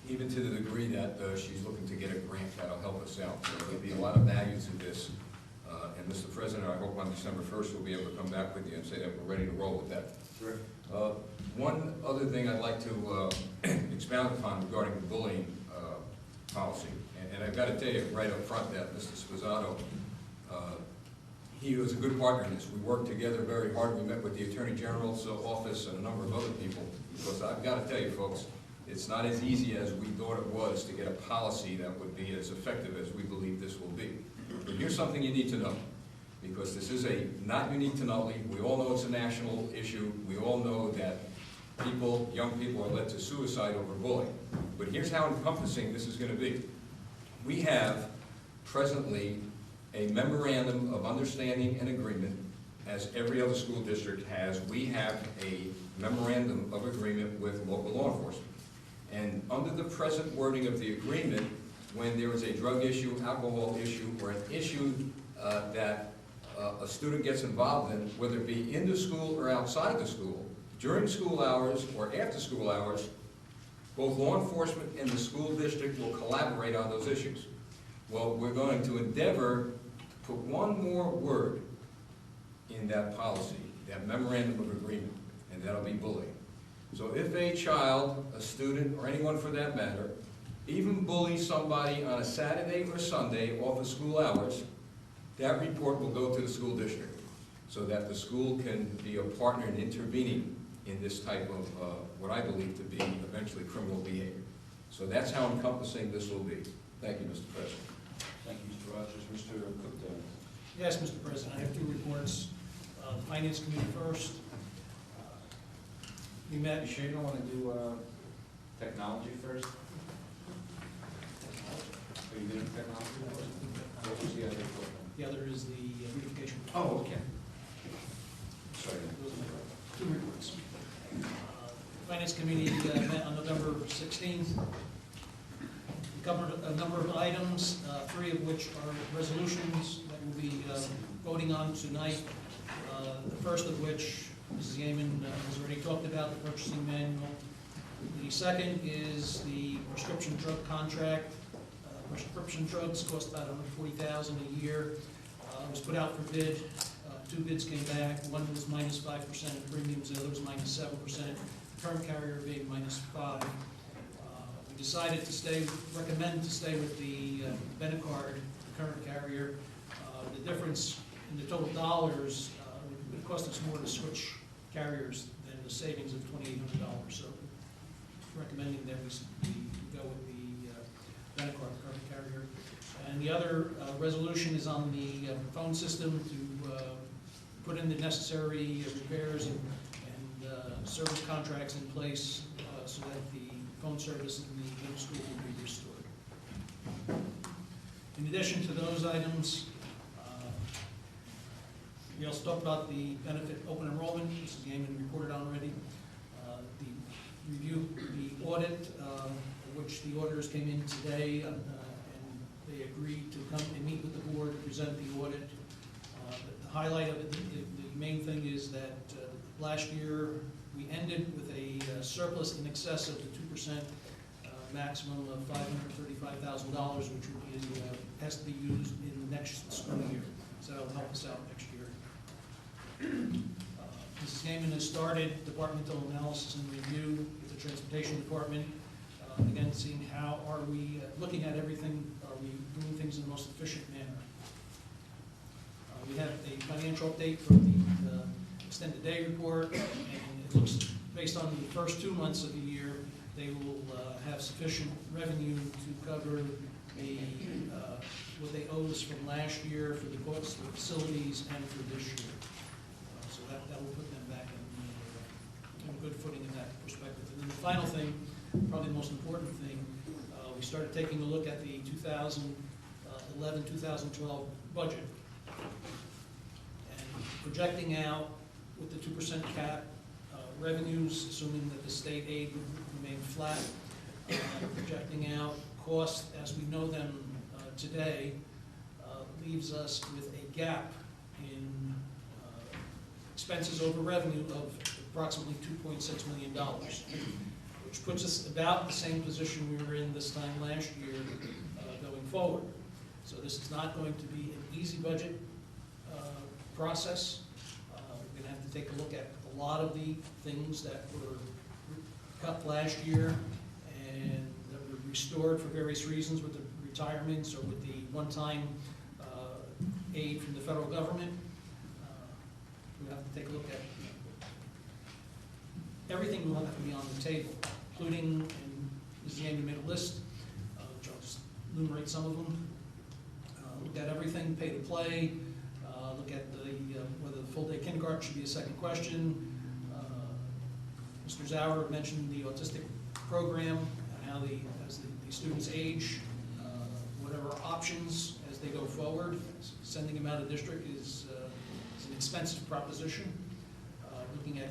even to the degree that she's looking to get a grant that'll help us out. So there'll be a lot of value to this. And Mr. President, I hope on December 1st we'll be able to come back with you and say that we're ready to roll with that. Sure. One other thing I'd like to expound upon regarding the bullying policy. And I've got to tell you right up front that Mr. Sposato, he was a good partner in this. We worked together very hard. We met with the Attorney General's office and a number of other people, because I've got to tell you, folks, it's not as easy as we thought it was to get a policy that would be as effective as we believe this will be. But here's something you need to know, because this is not unique to Nutley. We all know it's a national issue. We all know that young people are led to suicide over bullying. But here's how encompassing this is going to be. We have presently a memorandum of understanding and agreement, as every other school district has. We have a memorandum of agreement with local law enforcement. And under the present wording of the agreement, when there is a drug issue, alcohol issue, or an issue that a student gets involved in, whether it be in the school or outside the school, during school hours or after school hours, both law enforcement and the school district will collaborate on those issues. Well, we're going to endeavor to put one more word in that policy, that memorandum of agreement, and that'll be bullying. So if a child, a student, or anyone for that matter, even bullies somebody on a Saturday or Sunday off of school hours, that report will go to the school district so that the school can be a partner in intervening in this type of what I believe to be eventually criminal behavior. So that's how encompassing this will be. Thank you, Mr. President. Thank you, Mr. Rogers. Mr. Cook. Yes, Mr. President, I have two reports. The Finance Committee first. We met. You sure you don't want to do technology first? Are you doing technology first? What was the other report? The other is the beautification. Oh, okay. Sorry. Those are my two reports. Finance Committee met on November 16th. We covered a number of items, three of which are resolutions that we'll be voting on tonight. The first of which, Mrs. Yeaman has already talked about, the purchasing manual. The second is the prescription drug contract. Prescription drugs cost about $140,000 a year. It was put out for bid. Two bids came back. One was minus 5% of premiums, the other was minus 7%. The current carrier being minus 5%. We decided to recommend to stay with the Benecard, the current carrier. The difference in the total dollars would cost us more to switch carriers than the savings of $2,800. So recommending that we go with the Benecard, the current carrier. And the other resolution is on the phone system to put in the necessary repairs and service contracts in place so that the phone service in the middle school will be restored. In addition to those items, we also talked about the benefit open enrollment. Mrs. Yeaman reported on already. The review, the audit, which the auditors came in today, and they agreed to come and meet with the board to present the audit. The highlight of it, the main thing is that last year we ended with a surplus in excess of the 2% maximum of $535,000, which will be, has to be used in the next school year. So that'll help us out next year. Mrs. Yeaman has started departmental analysis and review with the Transportation Department. Again, seeing how are we looking at everything, are we doing things in the most efficient manner? We have a financial update from the extended day report, and it looks, based on the first 2 months of the year, they will have sufficient revenue to cover the what they owe us from last year for the books, the facilities, and for this year. So that will put them back in a good footing in that perspective. And then the final thing, probably the most important thing, we started taking a look at the 2011-2012 budget and projecting out with the 2% cap revenues, assuming that the state aid would remain flat, projecting out costs as we know them today, leaves us with a gap in expenses over revenue of approximately $2.6 million, which puts us about the same position we were in this time last year going forward. So this is not going to be an easy budget process. We're going to have to take a look at a lot of the things that were cut last year and that were restored for various reasons with the retirements or with the one-time aid from the federal government. We have to take a look at everything will have to be on the table, including, and Mrs. Yeaman made a list, which I'll just enumerate some of them. Look at everything, pay to play, look at whether the full-day kindergarten should be a second question. Mr. Zauer mentioned the autistic program and how as the students age, whatever options as they go forward. Sending them out of district is an expensive proposition. Looking at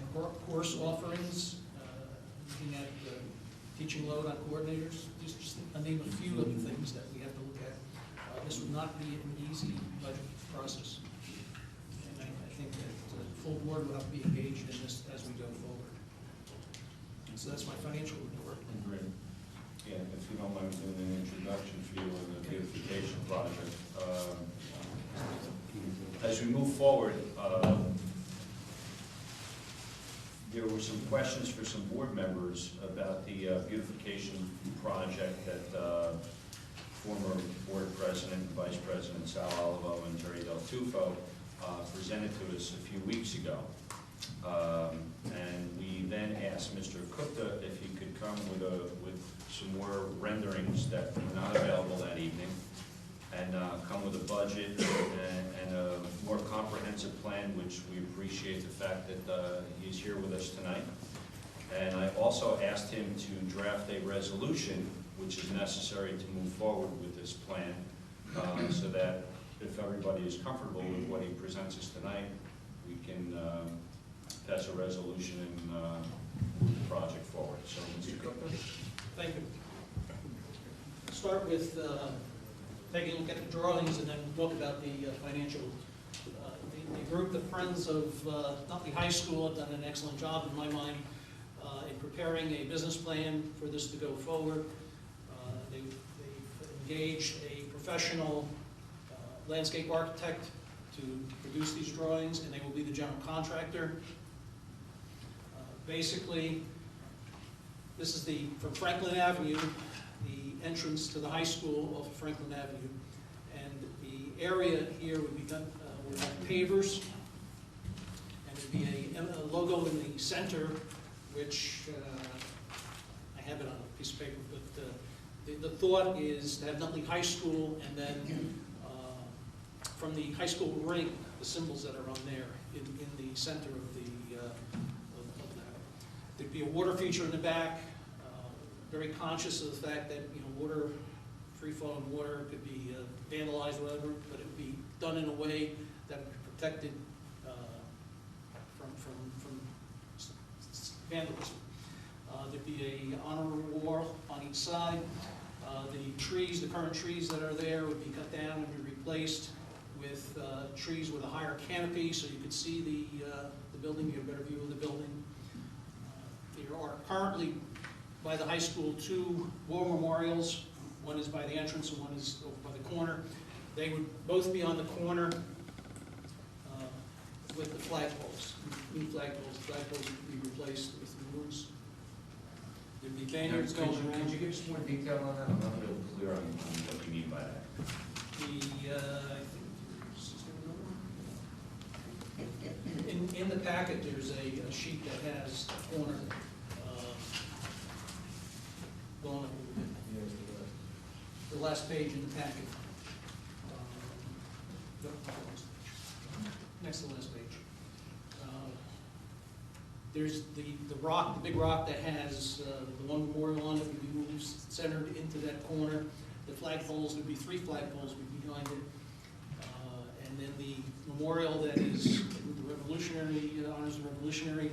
course offerings, looking at teaching load on coordinators, just to name a few of the things that we have to look at. This would not be an easy budget process. And I think that the full board will have to be engaged in this as we go forward. And so that's my financial report. Great. Yeah, if you don't mind doing an introduction for you on the beautification project. As we move forward, there were some questions for some board members about the beautification project that former board president, vice president Sal Olivo and Terry Del Tufo presented to us a few weeks ago. And we then asked Mr. Gupta if he could come with some more renderings that were not available that evening, and come with a budget and a more comprehensive plan, which we appreciate the fact that he's here with us tonight. And I also asked him to draft a resolution which is necessary to move forward with this plan, so that if everybody is comfortable with what he presents us tonight, we can pass a resolution and move the project forward. So, Mr. Gupta? Thank you. Start with taking a look at the drawings and then talk about the financial. The group, the Friends of Nutley High School, have done an excellent job, in my mind, in preparing a business plan for this to go forward. They've engaged a professional landscape architect to produce these drawings, and they will be the general contractor. Basically, this is from Franklin Avenue, the entrance to the high school off of Franklin Avenue. And the area here would be done, would have pavers, and there'd be a logo in the center, which I have it on a piece of paper, but the thought is to have Nutley High School, and then from the high school ring, the symbols that are on there in the center of the of that. There'd be a water feature in the back. Very conscious of the fact that water, free-flowing water, could be vandalized, or whatever, but it would be done in a way that would be protected from vandalism. There'd be a honor wall on each side. The current trees that are there would be cut down and be replaced with trees with a higher canopy, so you could see the building, you get a better view of the building. There are currently, by the high school, 2 war memorials. One is by the entrance and one is over by the corner. They would both be on the corner with the flagpoles, new flagpoles. The flagpoles would be replaced with new ones. There'd be banners going around. Could you give us more detail on that? I'm not real clear on what you mean by that. I think in the packet, there's a sheet that has a corner going up a little bit. The last page in the packet. Next to the last page. There's the rock, the big rock that has the one memorial on it would be moved centered into that corner. The flagpoles would be 3 flagpoles would be behind it. And then the memorial that is the Revolutionary, honors the Revolutionary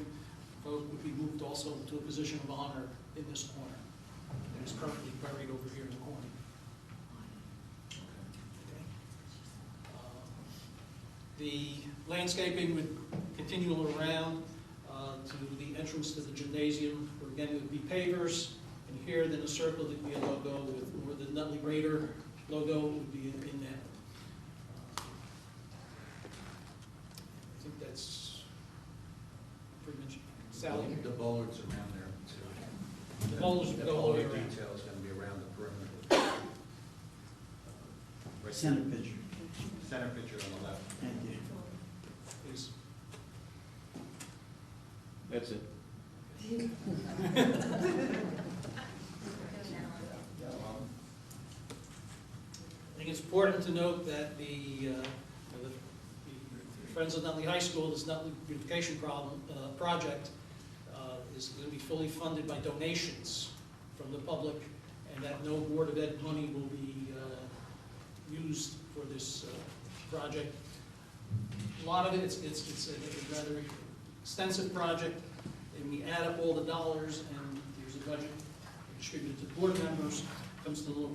folk would be moved also to a position of honor in this corner. It is currently buried over here in the corner. The landscaping would continue around to the entrance to the gymnasium, where again it would be pavers, and here then a circle that would be a logo where the Nutley Raider logo would be in that. I think that's pretty much Sally. The bollards around there too. The bollards would go all the way around. Detail is going to be around the perimeter. Center picture. Center picture on the left. Thank you. Please. That's it. I think it's important to note that the Friends of Nutley High School, this Nutley beautification project, is going to be fully funded by donations from the public, and that no Board of Ed money will be used for this project. A lot of it, it's a rather extensive project, and we add up all the dollars, and there's a budget, distributed to the board members, comes to a little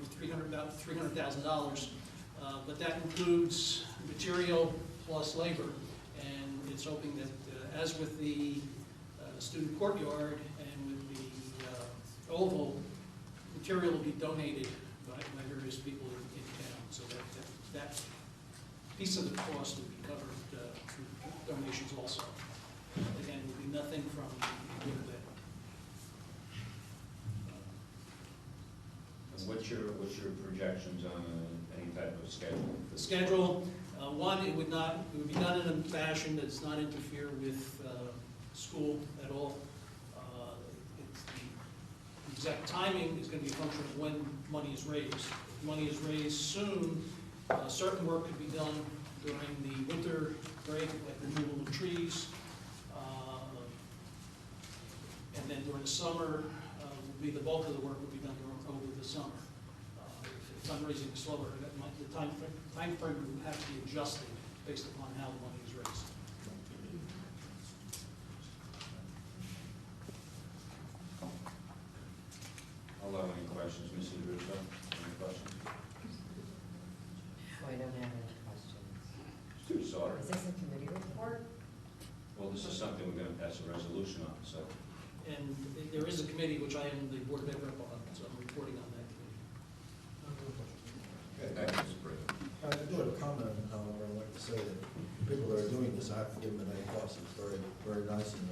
about $300,000. But that includes material plus labor, and it's hoping that, as with the student courtyard and with the oval, material will be donated by various people in town, so that piece of the cost will be covered through donations also. Again, will be nothing from the board of ed. What's your projections on any type of schedule? The schedule, one, it would be done in a fashion that does not interfere with school at all. The exact timing is going to be a function of when money is raised. If money is raised soon, certain work could be done during the winter break, like removal of trees. And then during the summer, the bulk of the work will be done over the summer. If fundraising is slower, the time frame will have to be adjusted based upon how the money is raised. I'll allow any questions. Mrs. Russo, any questions? I don't have any questions. Mr. Sauter? Is this a committee report? Well, this is something we're going to pass a resolution on, so. And there is a committee, which I am the board of ed rep on, so I'm reporting on that committee. Okay, thank you, Mr. President. I do have a comment, however, I'd like to say that people that are doing this, I have to give them an A+. It's very, very nice, and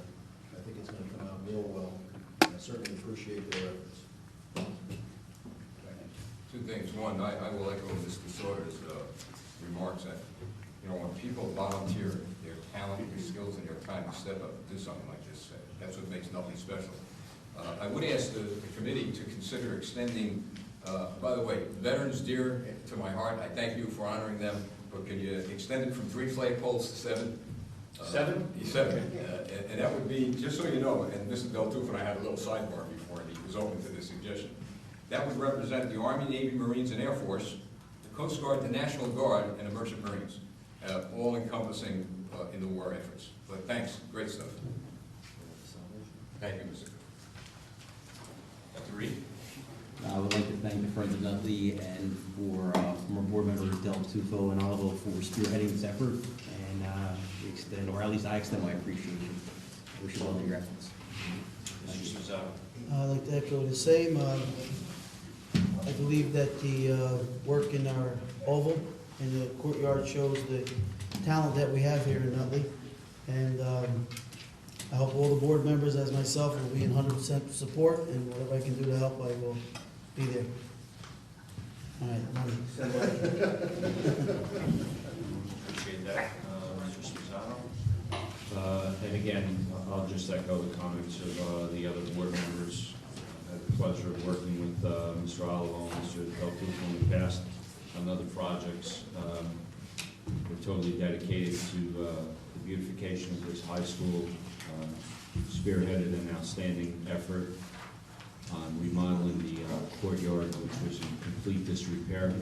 I think it's gonna come out real well. I certainly appreciate their efforts. Two things. One, I will echo Mr. Sauter's remarks that, you know, when people volunteer their talent, their skills, and their time to step up and do something like this, that's what makes Nutley special. I would ask the committee to consider extending, by the way, veterans dear to my heart. I thank you for honoring them, but can you extend it from 3 flagpoles to 7? 7? 7. And that would be, just so you know, and Mr. Del Tufo and I had a little sidebar before, and he was open to this suggestion. That would represent the Army, Navy, Marines, and Air Force, the Coast Guard, the National Guard, and the Merchant Marines, all encompassing in the war efforts. But thanks, great stuff. Thank you, Mr. Dr. Reed? I would like to thank the Friends of Nutley and for former board members Del Tufo and Olivo for spearheading this effort, and extend, or at least I extend my appreciation. I wish you all your efforts. Mr. Susanto? I'd like to echo the same. I believe that the work in our oval and the courtyard shows the talent that we have here in Nutley. And I hope all the board members, as myself, will be in 100% support, and whatever I can do to help, I will be there. All right, money. Appreciate that. Mr. Susano? And again, I'll just echo the comments of the other board members. I had the pleasure of working with Mr. Olivo and Mr. Del Tufo in the past on other projects. We're totally dedicated to the beautification of this high school, spearheaded an outstanding effort on remodeling the courtyard, which was in complete disrepair.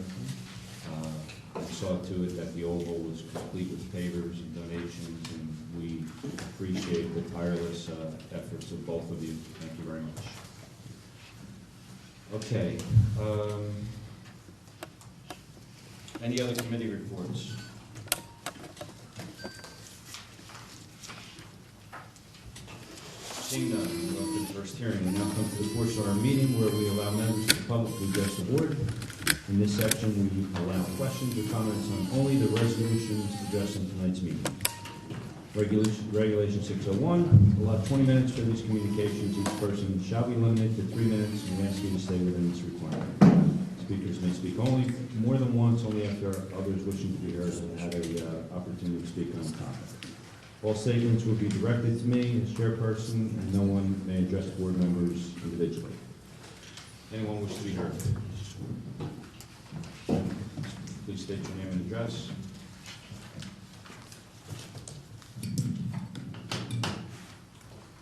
I saw to it that the oval was complete with favors and donations, and we appreciate the tireless efforts of both of you. Thank you very much. Okay. Any other committee reports? Seeing none, we'll go to the first hearing. We now come to the portion of our meeting where we allow members of the public to address the board. In this section, we allow questions or comments on only the resolutions addressed in tonight's meeting. Regulation 601, allow 20 minutes for these communications. Each person shall be limited to 3 minutes, and we ask you to stay within this requirement. Speakers may speak only more than once, only after others wishing to be heard have an opportunity to speak on the topic. All statements will be directed to me as chairperson, and no one may address board members individually. Anyone wish to be heard? Please state your name and address.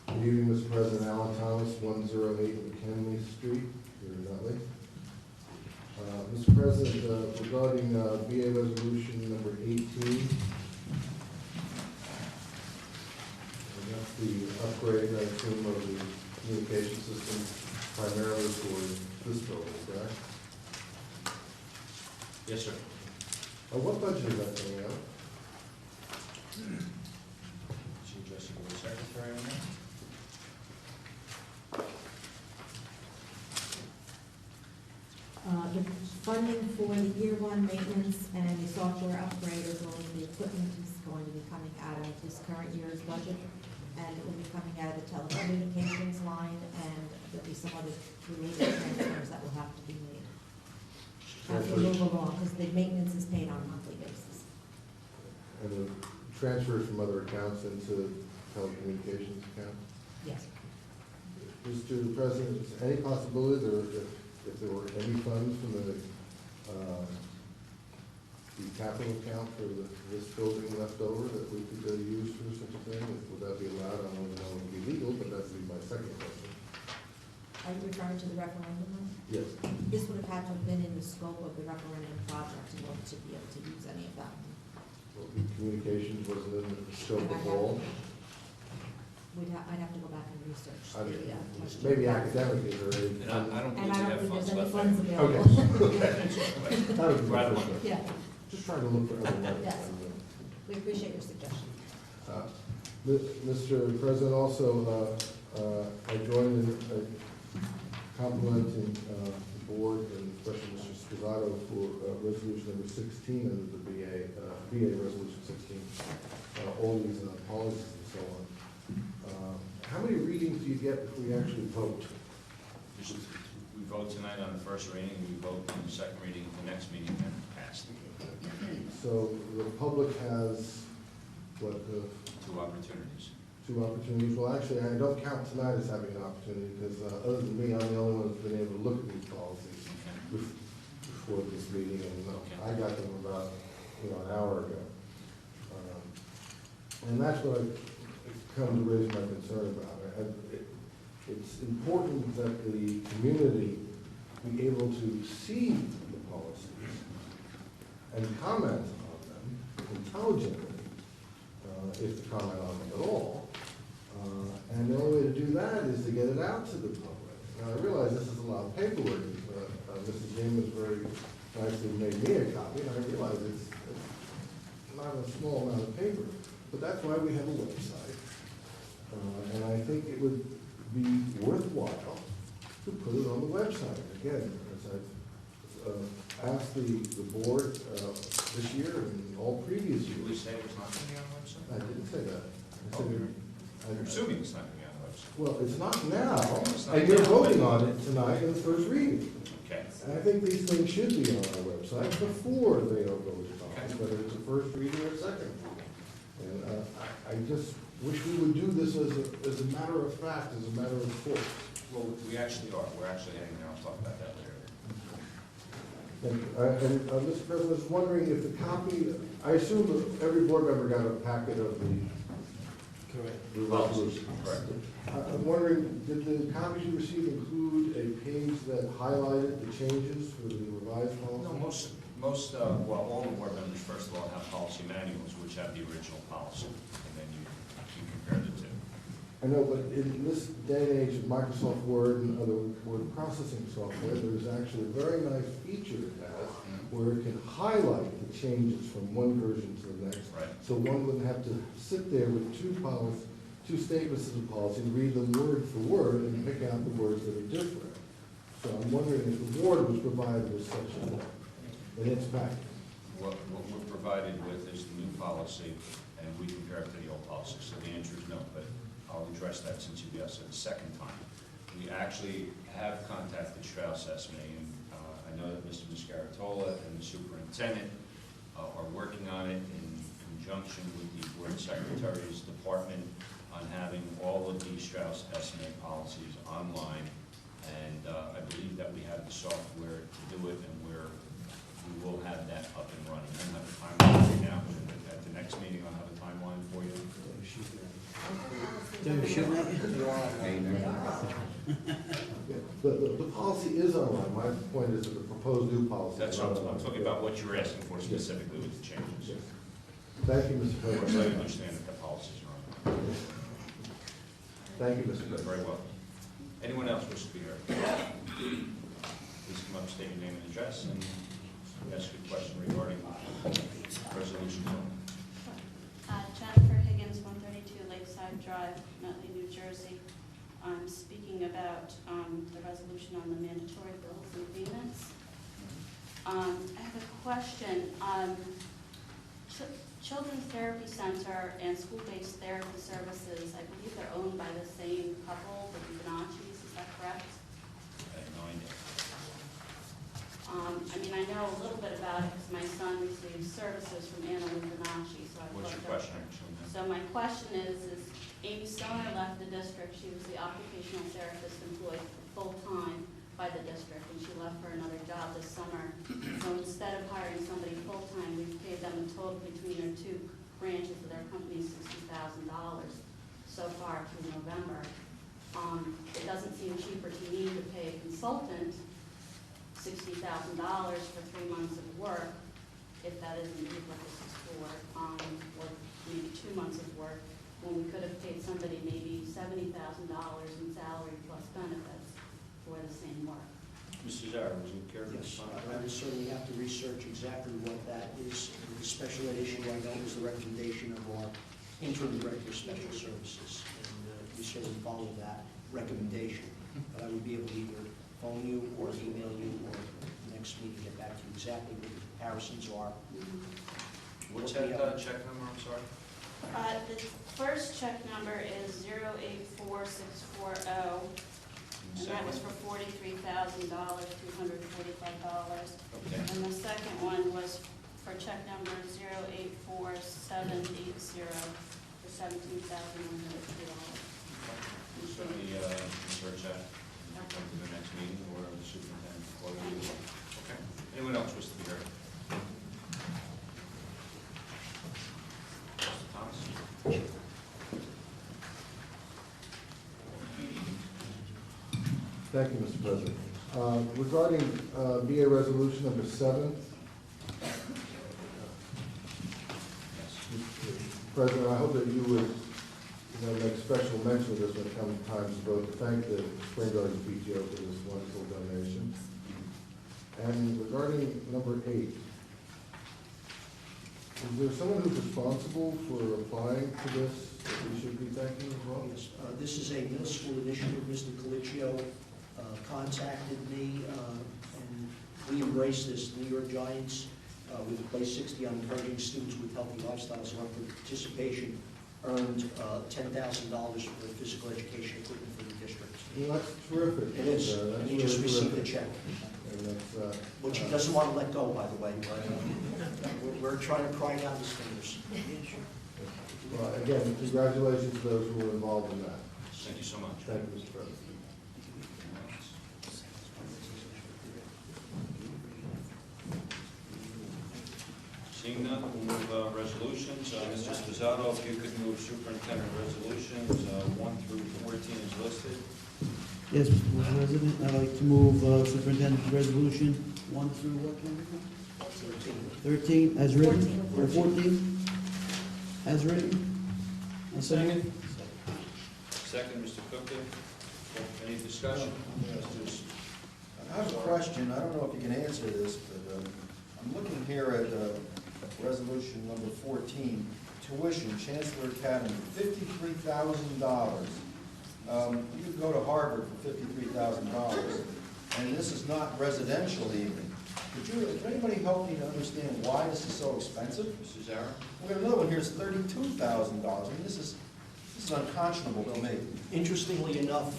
Good evening, Mr. President. Alan Thomas, 108 McKinley Street, here in Nutley. Mr. President, regarding BA Resolution number 18, that's the upgrade, I assume, of the communication system primarily for this building, correct? Yes, sir. What budget is that coming out? Should you address the board secretary on that? The funding for the year one maintenance and the software upgrade as well as the equipment is going to be coming out of this current year's budget. And it will be coming out of the telecommunications line, and there'll be some other related transfers that will have to be made as we move along, because the maintenance is paid on a monthly basis. And the transfers from other accounts into telecommunications account? Yes. Mr. President, is there any possibility there, if there were any funds from the capital account for this building left over that we could use for such a thing? Would that be allowed? I don't know if it would be legal, but that's my second question. Are you referring to the referendum one? Yes. This would have had to have been in the scope of the referendum project in order to be able to use any of that. Well, the communications wasn't in the scope at all. I'd have to go back and research I mean, the question. maybe academic is already. And I don't And believe I we don't have think funds there's any left. funds there. available. That would be my Right first one. question. Yeah, Just trying to look for other money. Yes. we appreciate your suggestion. Mr. President, also, I join in complimenting the board and especially Mr. Scusato for resolution number 16 under the VA resolution 16. All these policies and so on. How many readings do you get if we actually vote? We vote tonight on the first reading, we vote on the second reading at the next meeting, and pass. So the public has, what, 2 opportunities. 2 opportunities? Well, actually, I don't count tonight as having an opportunity because other than me, I'm the only one that's been able to look at these policies before this meeting, and I got them about, an hour ago. And that's what I've come to raise my concern about. It's important that the community be able to see the policies and comment on them intelligently, if to comment on them at all. And the only way to do that is to get it out to the public. Now, I realize this is a lot of paperwork. Mrs. James very nicely made me a copy, and I realize it's not a small amount of paper. But that's why we have a website. And I think it would be worthwhile to put it on the website. Again, as I've asked the board this year and all previous Did we years. say it was not going to be on the website? I didn't say that. I Oh, said I'm assuming it's not going to be on the website. well, it's not now, It's not and you're now. voting on it tonight in the first reading. Okay. And I think these things should be on our website before they are voted on, whether it's a first reading or a second reading. And I just wish we would do this as a matter of fact, as a matter of course. Well, we actually are. We're actually heading there. I'll talk about that later. And Mr. President, I was wondering if the copy, I assume that every board member got a packet of the Correct. resolution. Correct. I'm wondering, did the copies you received include a page that highlighted the changes for the revised policy? No, well, all the board members, first of all, have policy manuals, which have the original policy, and then you compare the two. I know, but in this day and age of Microsoft Word and other word processing software, there's actually a very nice feature it has where it can highlight the changes from one version to the next. Right. So one wouldn't have to sit there with two statements of the policy, read them word for word, and pick out the words that are different. So I'm wondering if the board was provided with such in its package. What we're provided with is the new policy, and we compare it to the old policy, so the answer is no, but I'll address that since you asked it the second time. We actually have contacted Strauss Esme, and I know that Mr. Mascaratola and the superintendent are working on it in conjunction with the board secretary's department on having all of the Strauss Esme policies online, and I believe that we have the software to do it, and we will have that up and running. I don't have a timeline right now, but at the next meeting, I'll have a timeline for you. The policy is online. My point is that the proposed new policy. That's is what not I'm online. talking about, what you're asking for specifically with the changes. Yes. Thank you, Mr. Of course, I President. understand that the policies are on. Thank you, Mr. You're President. very welcome. Anyone else wish to be heard? Please come up, state your name and address, and ask your question regarding resolution. Jennifer Higgins, 132 Lakeside Drive, Nutley, New Jersey. I'm speaking about the resolution on the mandatory bills and payments. I have a question. Children's Therapy Center and School-Based Therapy Services, I believe they're owned by the same couple, the Bonaccis, is that correct? I have no idea. I mean, I know a little bit about it because my son receives services from Anna Bonacci, so I What's your thought question, actually? So my question is Amy Stoner left the district. She was the occupational therapist employed full-time by the district, and she left for another job this summer. So instead of hiring somebody full-time, we've paid them a total between their two branches of their company $60,000 so far through November. It doesn't seem cheaper to me to pay a consultant $60,000 for 3 months of work, if that is indeed what this is for, or maybe 2 months of work, when we could have paid somebody maybe $70,000 in salary plus benefits for the same work. Mr. Zara, would you care to Yes, respond? I would certainly have to research exactly what that is. The special ed issue, I know, is the recommendation of our interim director of special services, and we certainly follow that recommendation. But I would be able to either phone you or email you, or next meeting get back to you exactly what the comparisons are. What's that check number, I'm sorry? The first check number is 084640, and that was for $43,245. Okay. And the second one was for check number 084780 for $17,103. Certainly research that and come to the next meeting or the superintendent or you. Okay. Anyone else wish to be heard? Mr. Thomas? Thank you, Mr. President. Regarding BA Resolution number 7, President, I hope that you would make special mention of this when it comes time to vote, to thank the Spring Gardens PTO for this wonderful donation. And regarding number 8, is there someone who's responsible for applying to this that we should be thanking as well? Yes, this is a middle school initiative. Mr. Colicchio contacted me, and we embrace this. New York Giants, with place 60 on encouraging students with healthy lifestyles, and our participation earned $10,000 for physical education equipment for the district. Well, that's terrific. It is, That's and he really just received a terrific. check, And that's, which he doesn't want to let go, by the way. We're trying to pry out his fingers. well, again, congratulations to those who were involved in that. Thank you so much. Thank you, Mr. President. Seeing none, we'll move resolutions. Mr. Sposato, if you could move superintendent resolutions 1 through 14 is listed. Yes, Mr. President, I'd like to move Superintendent's Resolution 1 through what, Karen? 13, as written, or 14, as written. A second. Second, Mr. Cookton. Any discussion? I have a question, I don't know if you can answer this, but I'm looking here at resolution number 14, tuition, Chancellor Academy, $53,000. You could go to Harvard for $53,000, and this is not residential even. Could anybody help me to understand why this is so expensive? Mrs. Zara? We got another one here, it's $32,000. I mean, this is unconscionable to me. Interestingly enough,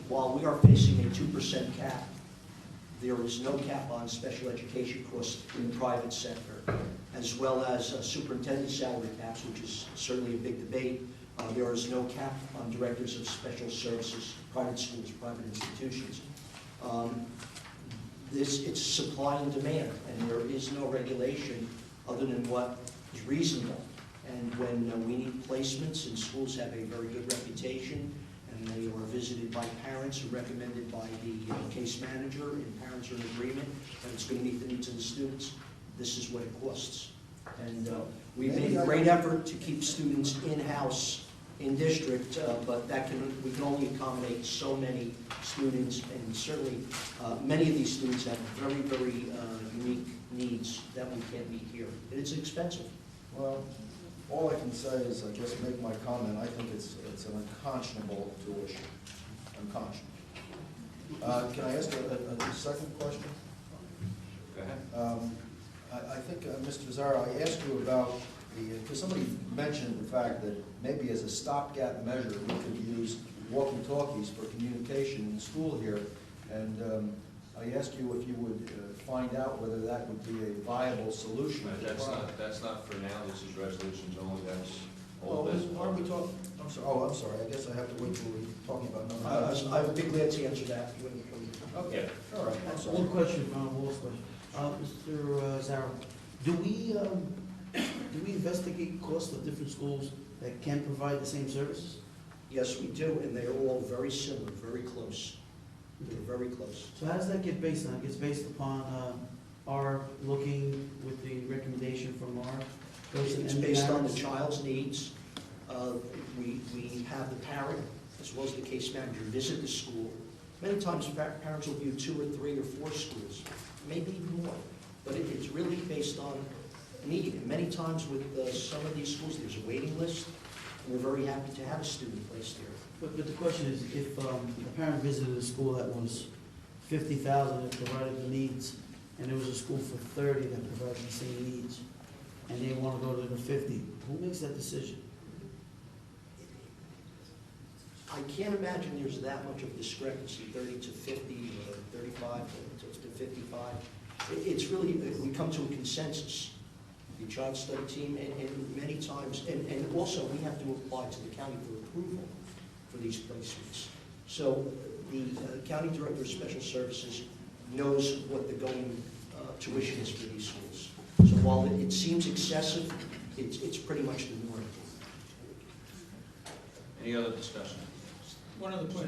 while we are facing a 2% cap, there is no cap on special education costs in the private sector, as well as superintendent salary caps, which is certainly a big debate. There is no cap on directors of special services, private schools, private institutions. It's supply and demand, and there is no regulation other than what is reasonable. And when we need placements, and schools have a very good reputation, and they are visited by parents or recommended by the case manager, and parents are in agreement that it's going to meet the needs of the students, this is what it costs. And we've made a great effort to keep students in-house in district, but we can only accommodate so many students, and certainly many of these students have very, very unique needs that we can't meet here. And it's expensive. Well, all I can say is, I guess, make my comment, I think it's an unconscionable tuition. Unconscionable. Can I ask a second question? Go ahead. I think, Mr. Bizzarro, I asked you about because somebody mentioned the fact that maybe as a stopgap measure, we could use walkie-talkies for communication in school here. And I asked you if you would find out whether that would be a viable solution. That's not for now, this is resolutions only, that's Oh, all this. aren't we talking, I'm sorry, I guess I have to wait till we're talking about numbers. I would be glad to answer that. Okay, all right, I'm sorry. One question, Wall's question. Mr. Zarro, do we investigate costs of different schools that can provide the same services? Yes, we do, and they are all very similar, very close. They're very close. So how does that get based on? It gets based upon our looking with the recommendation from our person? It's based on the child's needs. We have the parent, as well as the case manager, visit the school. Many times, parents will view 2 or 3 or 4 schools, maybe even more. But it's really based on need. And many times with some of these schools, there's a waiting list, and we're very happy to have a student placed there. But the question is, if a parent visited a school that was 50,000 and provided the needs, and there was a school for 30 that provided the same needs, and they want to go to the 50, who makes that decision? I can't imagine there's that much of discrepancy, 30 to 50, 35 to 55. It's really, we come to a consensus, the child study team, and many times, and also we have to apply to the county for approval for these placements. So the county director of special services knows what the going tuition is for these schools. So while it seems excessive, it's pretty much the norm. Any other discussion? One other point,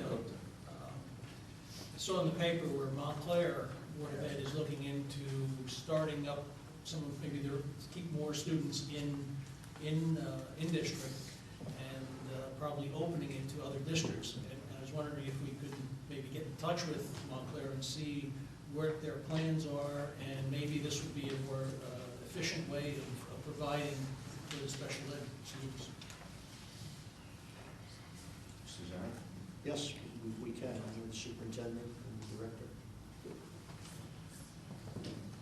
I saw in the paper where Montclair Board of Ed is looking into starting up maybe they're keep more students in district and probably opening it to other districts. And I was wondering if we could maybe get in touch with Montclair and see where their plans are, and maybe this would be a more efficient way of providing for the special ed students. Mr. Zarro? Yes, we can. I'm the superintendent and the director.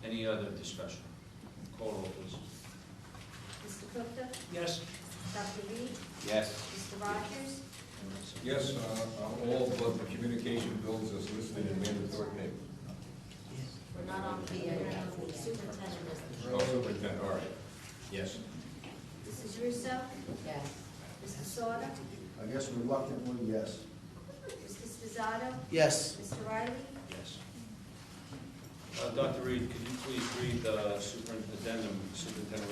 Any other discussion? Call roll, please. Mr. Gupta? Yes. Dr. Reed? Yes. Mr. Rogers? Yes, all but the communication bills as listed in mandatory payment. We're not on the superintendent. Oh, superintendent, all right. Yes. Mrs. Russo? Yes. Mr. Sauter? I guess reluctantly, yes. Mr. Sposato? Yes. Mr. Riley? Yes. Dr. Reed, could you please read superintendent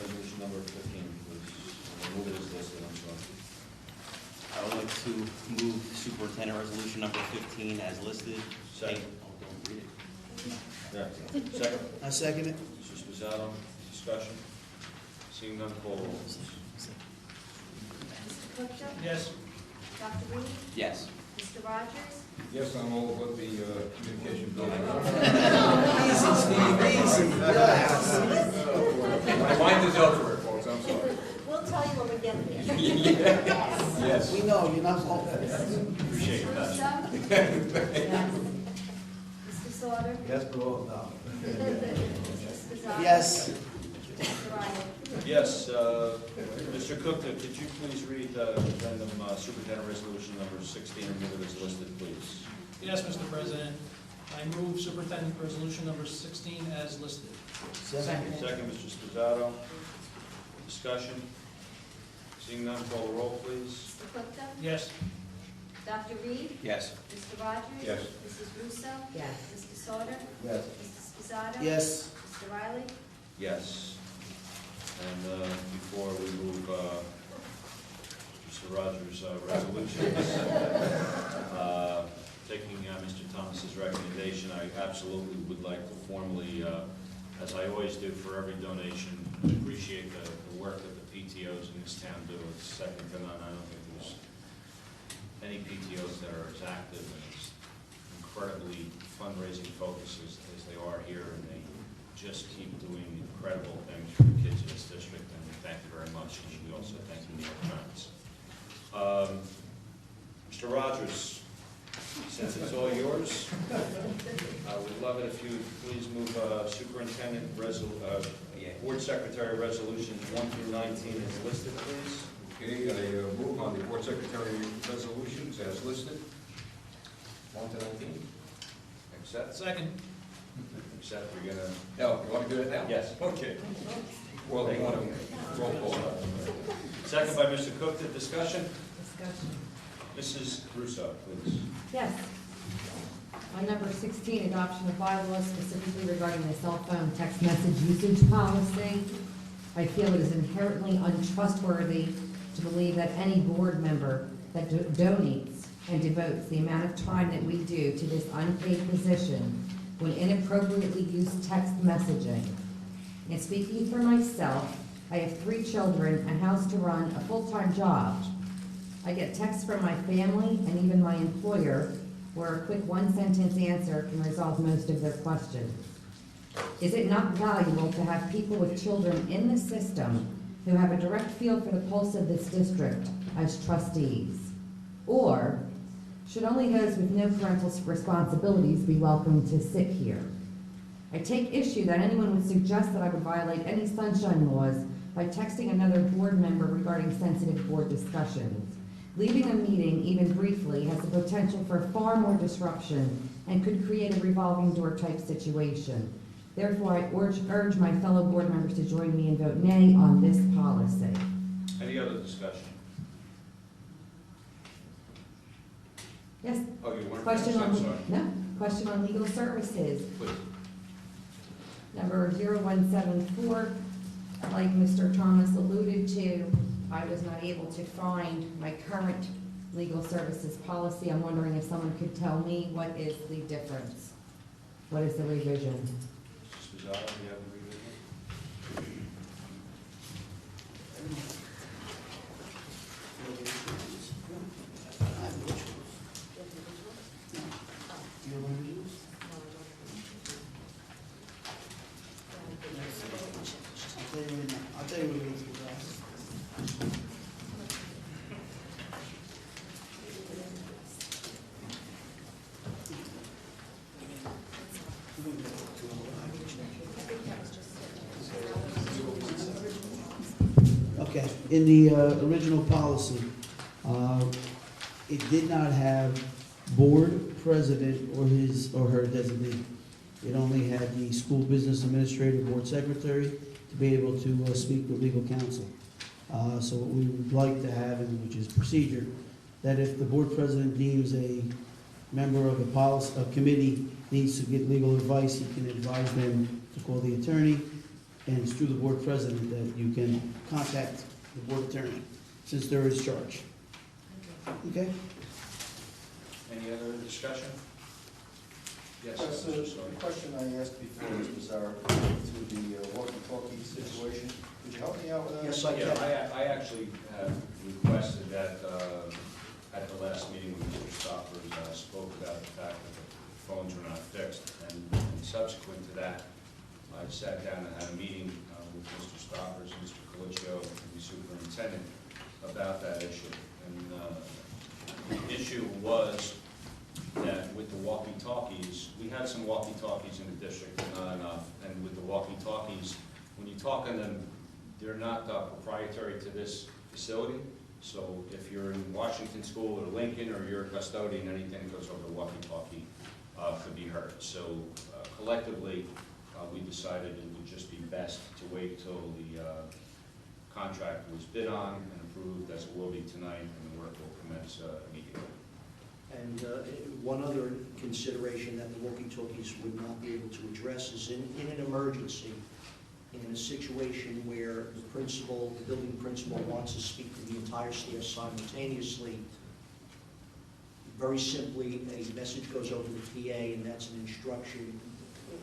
resolution number 15, please? Move it as listed, I'm sorry. I would like to move superintendent resolution number 15 as listed. Second. Oh, don't read it. Yeah. Second. I second it. Mr. Sposato, discussion? Seeing none, call roll. Mr. Gupta? Yes. Dr. Reed? Yes. Mr. Rogers? Yes, on all but the communication building. Easy, Steve, easy. My mind is elsewhere, folks, I'm sorry. We'll tell you when we get there. Yes. We know, you're not home. Appreciate your Mr. passion. Russo? Yes. Mr. Sauter? Yes, but all, no. Mr. Sposato? Yes. Mr. Riley? Yes, Mr. Cook, could you please read addendum superintendent resolution number 16 and move it as listed, please? Yes, Mr. President. I move superintendent resolution number 16 as listed. Second. Second, Mr. Sposato. Discussion? Seeing none, call the roll, please. Mr. Gupta? Yes. Dr. Reed? Yes. Mr. Rogers? Yes. Mrs. Russo? Yes. Mr. Sauter? Yes. Mr. Sposato? Yes. Mr. Riley? Yes. And before we move Mr. Rogers' resolutions, taking Mr. Thomas's recommendation, I absolutely would like to formally, as I always do for every donation, appreciate the work that the PTOs in this town do. It's second to none. I don't think there's many PTOs that are as active and as incredibly fundraising focused as they are here, and they just keep doing incredible things for the kids in this district, and we thank you very much, and we also thank you, New York Times. Mr. Rogers, since it's all yours, we'd love it if you would please move Superintendent Board Secretary Resolutions 1 through 19 as listed, please. Okay, I move on the Board Secretary resolutions as listed. 1 to 19. Accept? Second. Accept, you're gonna... Now, you want to do it now? Yes. Okay. Well, you want to roll call. Second by Mr. Cook, the discussion. Discussion. Mrs. Russo, please. Yes. On number 16, adoption of bylaws specifically regarding the cell phone text message usage policy. I feel it is inherently untrustworthy to believe that any board member that donates and devotes the amount of time that we do to this unpaid position would inappropriately use text messaging. And speaking for myself, I have 3 children, a house to run, a full-time job. I get texts from my family and even my employer where a quick 1-sentence answer can resolve most of their questions. Is it not valuable to have people with children in the system who have a direct feel for the pulse of this district as trustees? Or should only those with no parental responsibilities be welcome to sit here? I take issue that anyone would suggest that I would violate any sunshine laws by texting another board member regarding sensitive board discussions. Leaving a meeting, even briefly, has the potential for far more disruption and could create a revolving door type situation. Therefore, I urge my fellow board members to join me and vote nay on this policy. Any other discussion? Yes? Oh, you weren't? Question I'm sorry. Question on legal services. Please. Number 0174, like Mr. Thomas alluded to, I was not able to find my current legal services policy. I'm wondering if someone could tell me what is the difference? What is the revision? Mrs. Pizzaro, do you have the revision? I'll tell you what it is, guys. Okay, in the original policy, it did not have board president or his or her designee. It only had the school business administrator, board secretary, to be able to speak with legal counsel. So what we would like to have, and which is procedure, that if the board president deems a member of the policy, a committee needs to get legal advice, he can advise them to call the attorney, and it's through the board president that you can contact the board attorney, since there is charge. Okay? Any other discussion? Yes, So Mr. the Sawyer. question I asked before, Ms. Pizzaro, to the walkie-talkie situation, could you help me out with that? Yes, I Yeah, can. I actually have requested that at the last meeting when Mr. Stoppers spoke about the fact that the phones were not fixed. And subsequent to that, I sat down and had a meeting with Mr. Stoppers, Mr. Colicchio, and the superintendent about that issue. And the issue was that with the walkie-talkies, we had some walkie-talkies in the district, but not enough. And with the walkie-talkies, when you talk on them, they're not proprietary to this facility. So if you're in Washington School or Lincoln, or you're a custodian, anything that goes over the walkie-talkie could be heard. So collectively, we decided it would just be best to wait till the contract was bid on and approved, as it will be tonight, and the work will commence immediately. And one other consideration that the walkie-talkies would not be able to address is in an emergency, in a situation where the principal, the building principal wants to speak to the entire staff simultaneously. Very simply, a message goes over the PA, and that's an instruction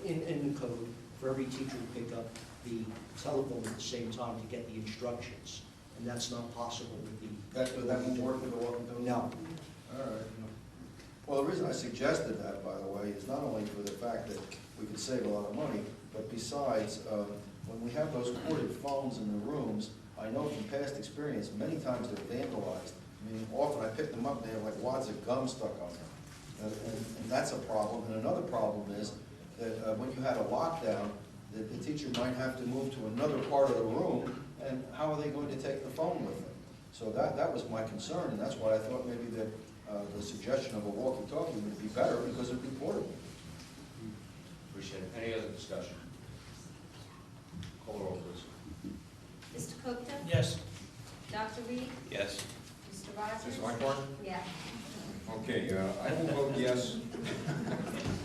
in the code for every teacher to pick up the telephone at the same time to get the instructions. And that's not possible with the... That won't work with the walkie-talkie? No. All suggested that, by the way, is not only for the fact that we could save a lot of money, but besides, when we have those corded phones in the rooms, I know from past experience, many times they're vandalized. I mean, often I pick them up and they have like wads of gum stuck on them. And that's a problem. And another problem is that when you had a lockdown, the teacher might have to move to another part of the room, and how are they going to take the phone with them? So that was my concern, and that's why I thought maybe that the suggestion of a walkie-talkie would be better because it'd be portable. Appreciate it. Any other discussion? Call the roll, please. Mr. Copta? Yes. Dr. Reed? Yes. Mr. Rogers? Is this my part? Yeah. Okay, I will vote yes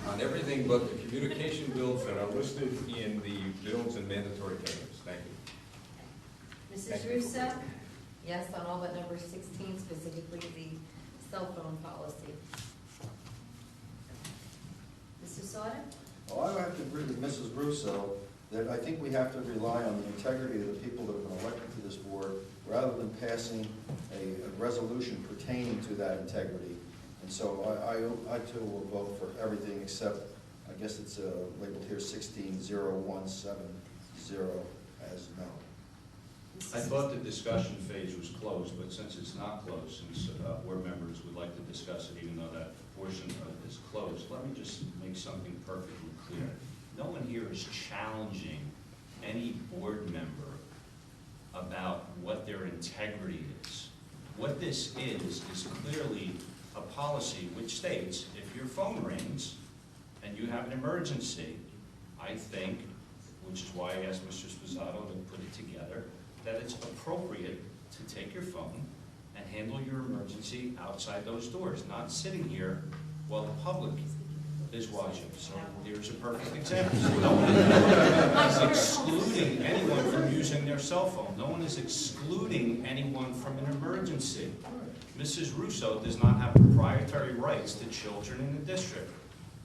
on everything but the communication bills that are listed in the bills and mandatory payments. Thank you. Mrs. Russo? Yes, on all but number 16, specifically the cell phone policy. Mr. Sauter? Well, I have to agree with Mrs. Russo that I think we have to rely on the integrity of the people that have been elected to this board rather than passing a resolution pertaining to that integrity. And so I too will vote for everything except, I guess it's labeled here 160170 as no. I thought the discussion phase was closed, but since it's not closed, since board members would like to discuss it, even though that portion of it is closed, let me just make something perfectly clear. No one here is challenging any board member about what their integrity is. What this is clearly a policy which states if your phone rings and you have an emergency, I think, which is why I asked Mr. Sposato to put it together, that it's appropriate to take your phone and handle your emergency outside those doors, not sitting here while the public is watching. So here's a perfect example. So no one is excluding anyone from using their cell phone. No one is excluding anyone from an emergency. Mrs. Russo does not have proprietary rights to children in the district.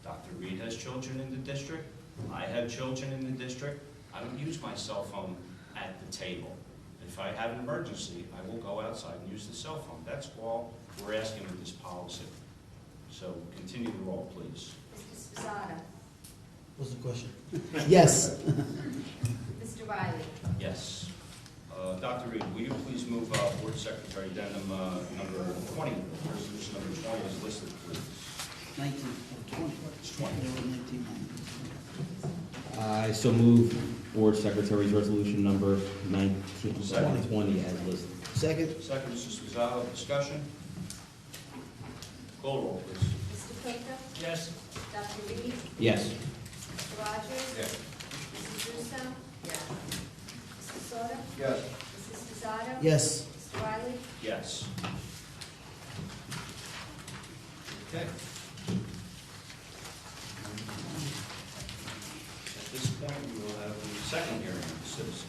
Dr. Reed has children in the district. I have children in the district. I don't use my cell phone at the table. If I have an emergency, I will go outside and use the cell phone. That's all we're asking with this policy. So continue the roll, please. Mr. Sposato? What's the question? Yes. Mr. Riley? Yes. Dr. Reed, will you please move Board Secretary addendum number 20, resolution number 20 is listed, please. 19, or 20. It's 20. There were 19. I so move Board Secretary's resolution number 19, Second. 20 as listed. Second? Second, Mr. Sposato, discussion? Call the roll, please. Mr. Copta? Yes. Dr. Reed? Yes. Mr. Rogers? Yes. Mrs. Russo? Yes. Mr. Sauter? Yes. Mrs. Sposato? Yes. Mr. Riley? Yes. Okay. At this point, we will have the second hearing of the citizens.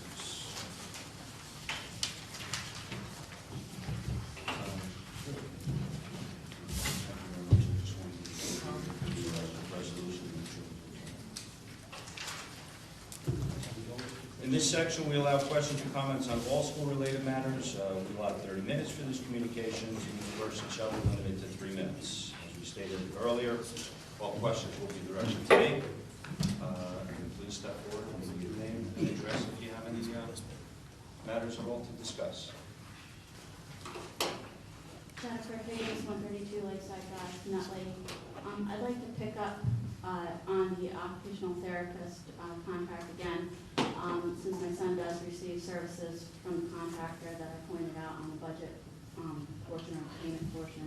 In this section, we allow questions and comments on all school-related matters. We allow 30 minutes for this communication. Each person shall be limited to 3 minutes. As we stated earlier, all questions will be directed to me. And please step forward and give your name and address if you have any matters at all to discuss. Jennifer Hayes, 132 Lakeside Drive, Nutley. I'd like to pick up on the occupational therapist contract again, since my son does receive services from the contractor that I pointed out on the budget portion or payment portion.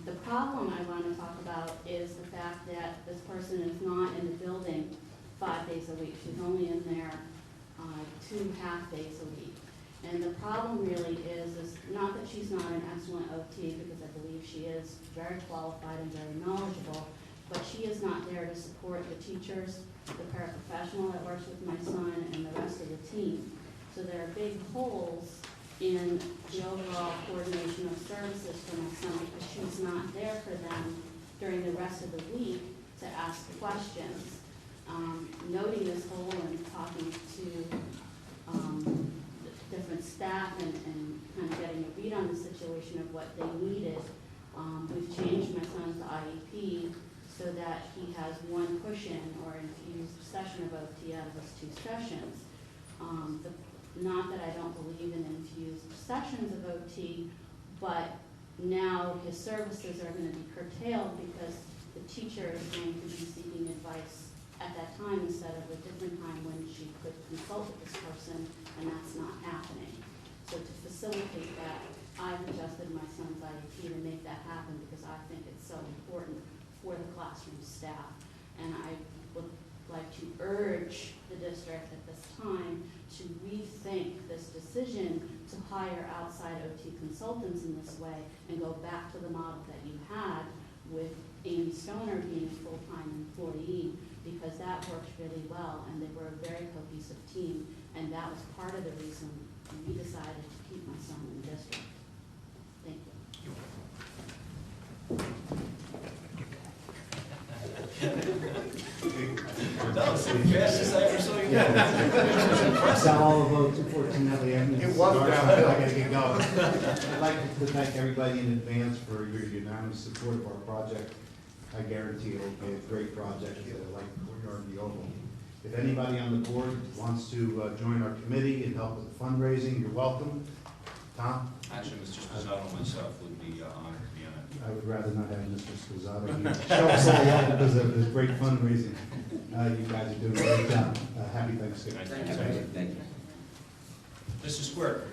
The problem I want to talk about is the fact that this person is not in the building 5 days a week. She's only in there 2 half-days a week. And the problem really is not that she's not an excellent OT, because I believe she is very qualified and very knowledgeable, but she is not there to support the teachers, the paraprofessional that works with my son, and the rest of the team. So there are big holes in the overall coordination of services for my son, because she's not there for them during the rest of the week to ask questions. Noting this hole and talking to different staff and kind of getting a read on the situation of what they needed. We've changed my son's IEP so that he has one push-in or infused session of OT out of his 2 sessions. Not that I don't believe in infused sessions of OT, but now his services are going to be curtailed because the teacher is going to be seeking advice at that time instead of a different time when she could consult with this person, and that's not happening. So to facilitate that, I've adjusted my son's IEP to make that happen because I think it's so important for the classroom staff. And I would like to urge the district at this time to rethink this decision to hire outside OT consultants in this way and go back to the model that you had with Amy Stoner being a full-time employee, because that worked really well and they were a very cohesive team, and that was part of the reason we decided to keep my son in the district. Thank you. That was the fastest I ever saw you. That's all the votes, 214 Nutley Avenue. It was fast. I gotta get going. I'd like to thank everybody in advance for your unanimous support of our project. I guarantee it'll be a great project, like Courtyard in the Oval. If anybody on the board wants to join our committee and help with the fundraising, you're welcome. Tom? Actually, Mr. Sposato and myself would be honored to be on it. I would rather not have Mr. Sposato here. Show us all up because of the great fundraising. You guys are doing a great job. Happy Thanksgiving. Thank you. Thank you. Mrs. Square.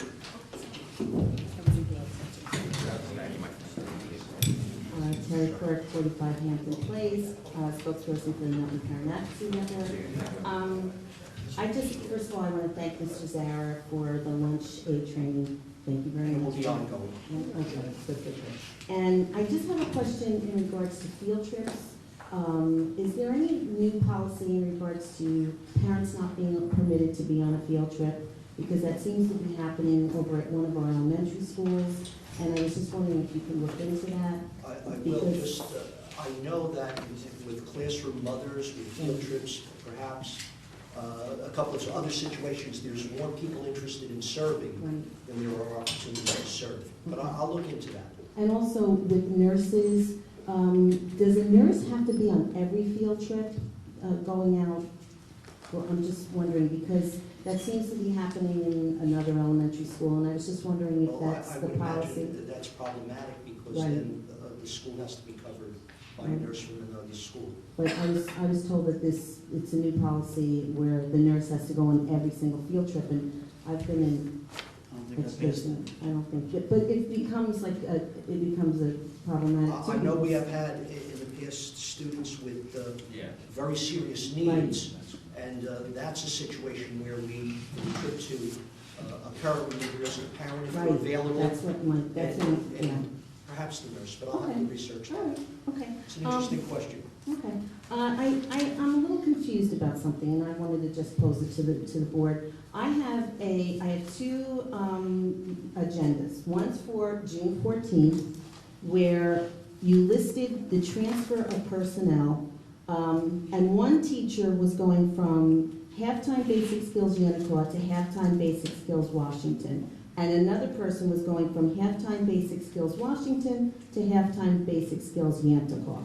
Terry Clerk, 45 Hampton Place, spokesperson for the Nutley Parent Advocacy Network. I just, first of all, I want to thank Mr. Zara for the lunch aid training. Thank you very And it much. will be ongoing. Okay, good. And I just have a question in regards to field trips. Is there any new policy in regards to parents not being permitted to be on a field trip? Because that seems to be happening over at one of our elementary schools, and I was just wondering if you could look into that. I will just, I know that with classroom mothers, with field trips, perhaps a couple of other situations, there's more people interested in serving than there are opportunities to serve. But I'll look into that. And also with nurses, does a nurse have to be on every field trip going out? Well, I'm just wondering, because that seems to be happening in another elementary school, and I was just wondering if Well, that's I the would imagine policy. that that's problematic because Right. then the school has to be covered by a Right. nurse from another school. But I was told that it's a new policy where the nurse has to go on every single field trip, and I've been in education, I don't think, but it becomes like, it becomes a problematic. I know we have had in the past students with very serious needs, and that's a situation where we trip to a parent, as a parent if Right, they're available. that's what my, that's what, yeah. And perhaps the nurse, but I'll have to Okay. research All that. right, okay. It's an interesting question. Okay. I'm a little confused about something, and I wanted to just pose it to the board. I have two agendas. One's for June 14th, where you listed the transfer of personnel, and one teacher was going from halftime basic skills Unicode to halftime basic skills Washington. And another person was going from halftime basic skills Washington to halftime basic skills Yantacoff.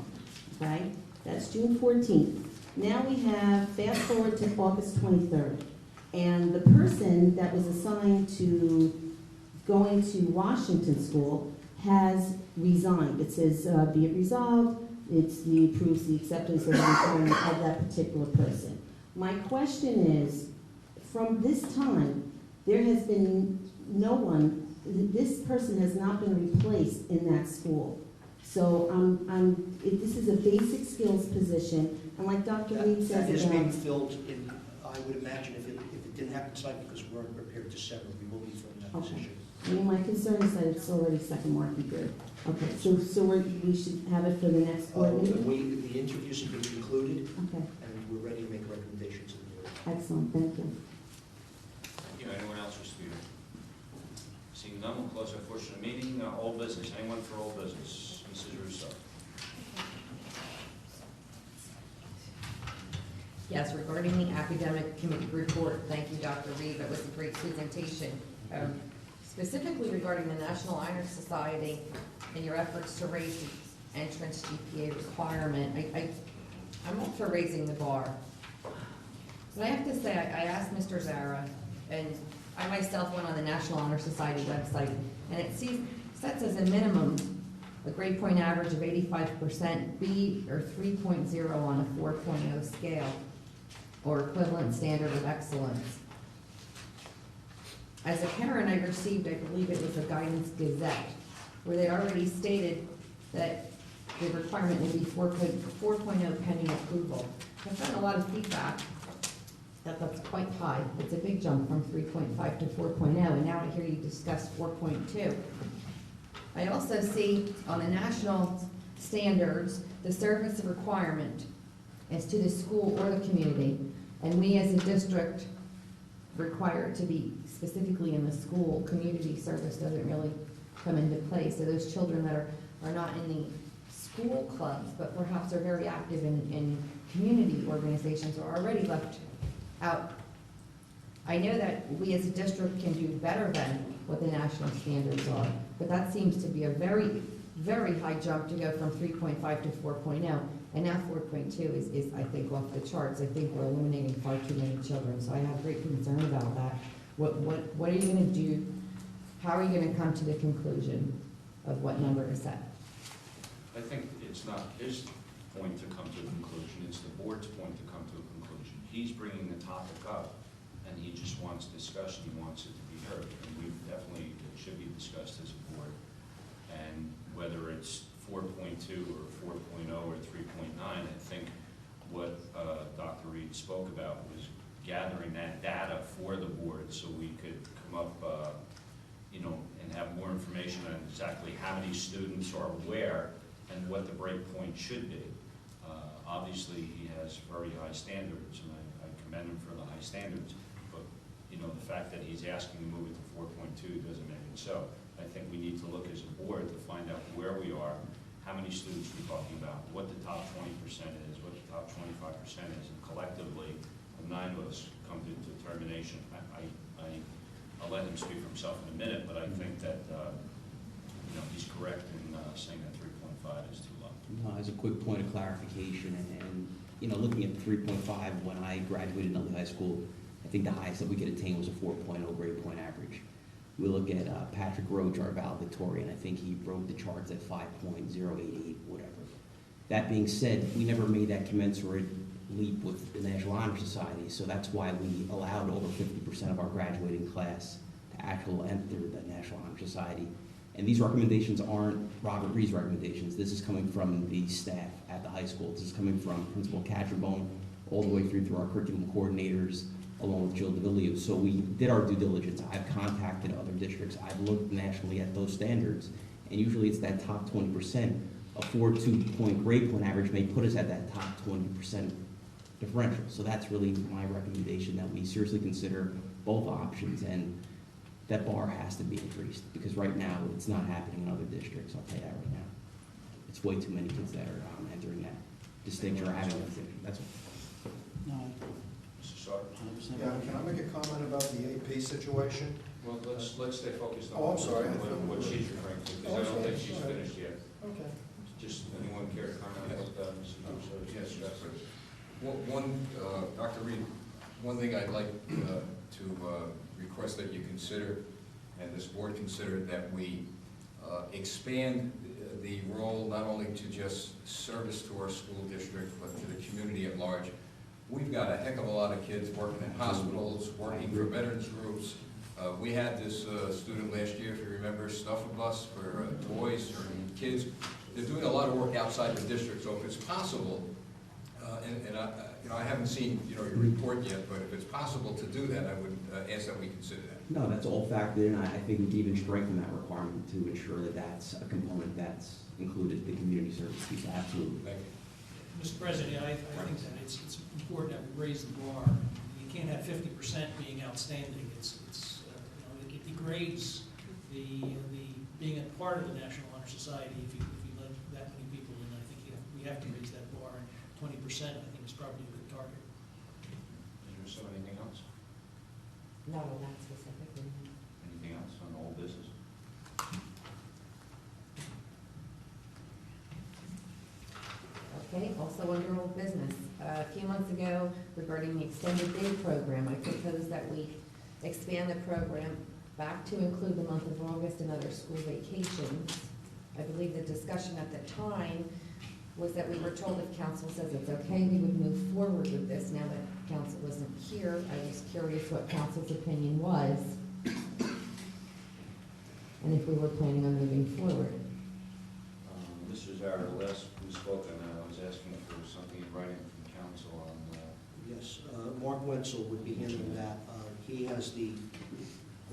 Okay? That's June 14th. Now we have, fast forward to August 23rd. And the person that was assigned to going to Washington School has resigned. It says, be it resolved, it's the approves the acceptance of the retirement of that particular person. My question is, from this time, there has been no one, this person has not been replaced in that school. So this is a basic skills position, and like Dr. Reed That says is about... being filled in, I would imagine, if it didn't happen tonight because we weren't prepared to sever, we will be filling that Okay. position. I mean, my concern is that it's already second marking period. Okay, so we should have it for the next board meeting? The interviews have been concluded, Okay, and we're ready to make a recommendation to the board. excellent, thank you. Thank you. Anyone else wish to speak? Seeing none, we'll close our portion of the meeting. Old business. Anyone for old business? Mrs. Russo. Yes, regarding the academic committee report, thank you, Dr. Reed, that was a great presentation. Specifically regarding the National Honor Society and your efforts to raise entrance GPA requirement. I'm up for raising the bar. But I have to say, I asked Mr. Zara, and I myself went on the National Honor Society website, and it sets as a minimum a grade point average of 85%, B or 3.0 on a 4.0 scale, or equivalent standard of excellence. As a parent, I received, I believe it was a Guidance Gazette, where they already stated that the requirement would be 4.0 pending approval. I've gotten a lot of feedback that that's quite high. It's a big jump from 3.5 to 4.0, and now I hear you discuss 4.2. I also see on the national standards, the service requirement is to the school or the community, and we as a district require it to be specifically in the school. Community service doesn't really come into play, so those children that are not in the school clubs, but perhaps are very active in community organizations, are already left out. I know that we as a district can do better than what the national standards are, but that seems to be a very, very high jump to go from 3.5 to 4.0, and now 4.2 is, I think, off the charts. I think we're eliminating far too many children, so I have great concern about that. What are you gonna do? How are you gonna come to the conclusion of what number to set? I think it's not his point to come to a conclusion, it's the board's point to come to a conclusion. He's bringing the topic up, and he just wants discussion, he wants it to be heard, and we definitely, it should be discussed as a board. And whether it's 4.2 or 4.0 or 3.9, I think what Dr. Reed spoke about was gathering that data for the board so we could come up, and have more information on exactly how many students are where and what the break point should be. Obviously, he has very high standards, and I commend him for the high standards, but, the fact that he's asking to move it to 4.2 doesn't make it so. I think we need to look as a board to find out where we are, how many students we're talking about, what the top 20% is, what the top 25% is, and collectively, the 9 of us come to determination. I'll let him speak for himself in a minute, but I think that, he's correct in saying that 3.5 is too low. As a quick point of clarification, and looking at 3.5, when I graduated Nutley High School, I think the highest that we could attain was a 4.0 grade point average. We look at Patrick Roach, our valedictorian, I think he broke the charts at 5.088, whatever. That being said, we never made that commensurate leap with the National Honor Society, so that's why we allowed over 50% of our graduating class to actually enter the National Honor Society. And these recommendations aren't Robert Reed's recommendations. This is coming from the staff at the high school. This is coming from Principal Catcherbone all the way through our curriculum coordinators, along with Jill DeVillio. So we did our due diligence. I've contacted other districts. I've looked nationally at those standards, and usually it's that top 20%. A 4.2 grade point average may put us at that top 20% differential. So that's really my recommendation, that we seriously consider both options, and that bar has to be increased, because right now it's not happening in other districts. I'll tell you that right now. It's way too many kids that are entering that distinction or having that distinction. That's all. No, Mr. Sauter? 100%. Yeah, can I make a comment about the AP situation? Well, let's stay focused on Oh, I'm sorry. what she's referring to, because I don't think she's finished yet. Okay. Just, anyone care to comment on what Mrs. Sauter Yes, discussed? Dr. Reed, one thing I'd like to request that you consider, and this board consider, that we expand the role not only to just service to our school district, but to the community at large. We've got a heck of a lot of kids working in hospitals, working for veterans groups. We had this student last year, if you remember, stuff a bus for toys for kids. They're doing a lot of work outside the district, so if it's possible, I haven't seen your report yet, but if it's possible to do that, I would ask that we consider that. No, that's all factored in. I think we can even strengthen that requirement to ensure that that's a component that's included, the community service piece, absolutely. Thank you. Mr. President, I think that it's important that we raise the bar. You can't have 50% being outstanding. It degrades the being a part of the National Honor Society if you let that many people in. I think we have to raise that bar, and 20% I think is probably a good target. Is there anything else? No, not specifically. Anything else on old business? Okay, also under old business, a few months ago regarding the extended day program, I proposed that we expand the program back to include the month of August and other school vacations. I believe the discussion at the time was that we were told if council says it's okay, we would move forward with this. Now that council wasn't here, I was curious what council's opinion was, and if we were planning on moving forward. Mr. Zara, the last we spoke, and I was asking for something in writing from council on, Yes, Mark Wenzel would be handling that. He has the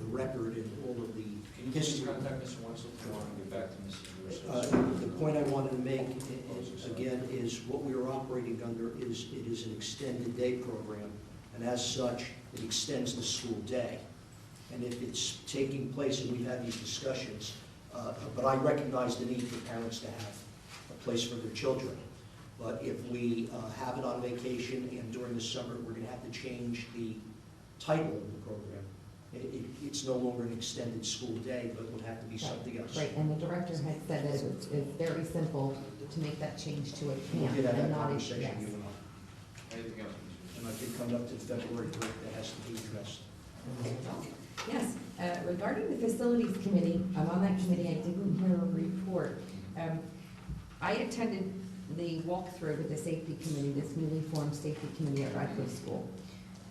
record and all of the can you please history. contact Mr. Wenzel if you want to get back to Mrs. Russo? The point I wanted to make, again, is what we are operating under is, it is an extended day program, and as such, it extends the school day. And if it's taking place, and we've had these discussions, but I recognize the need for parents to have a place for their children. But if we have it on vacation and during the summer, we're going to have to change the title of the program. It's no longer an extended school day, but it would have to be something else. Right, and the director had said that it's very simple to make that change to a We camp did have and that not a, conversation, yes. you and I. Anything else, Mr. And I think coming up to February 3rd, that has to be addressed. Yes, regarding the facilities committee, I'm on that committee, I didn't hear a report. I attended the walkthrough with the safety committee, this newly formed safety committee at Radcliffe School.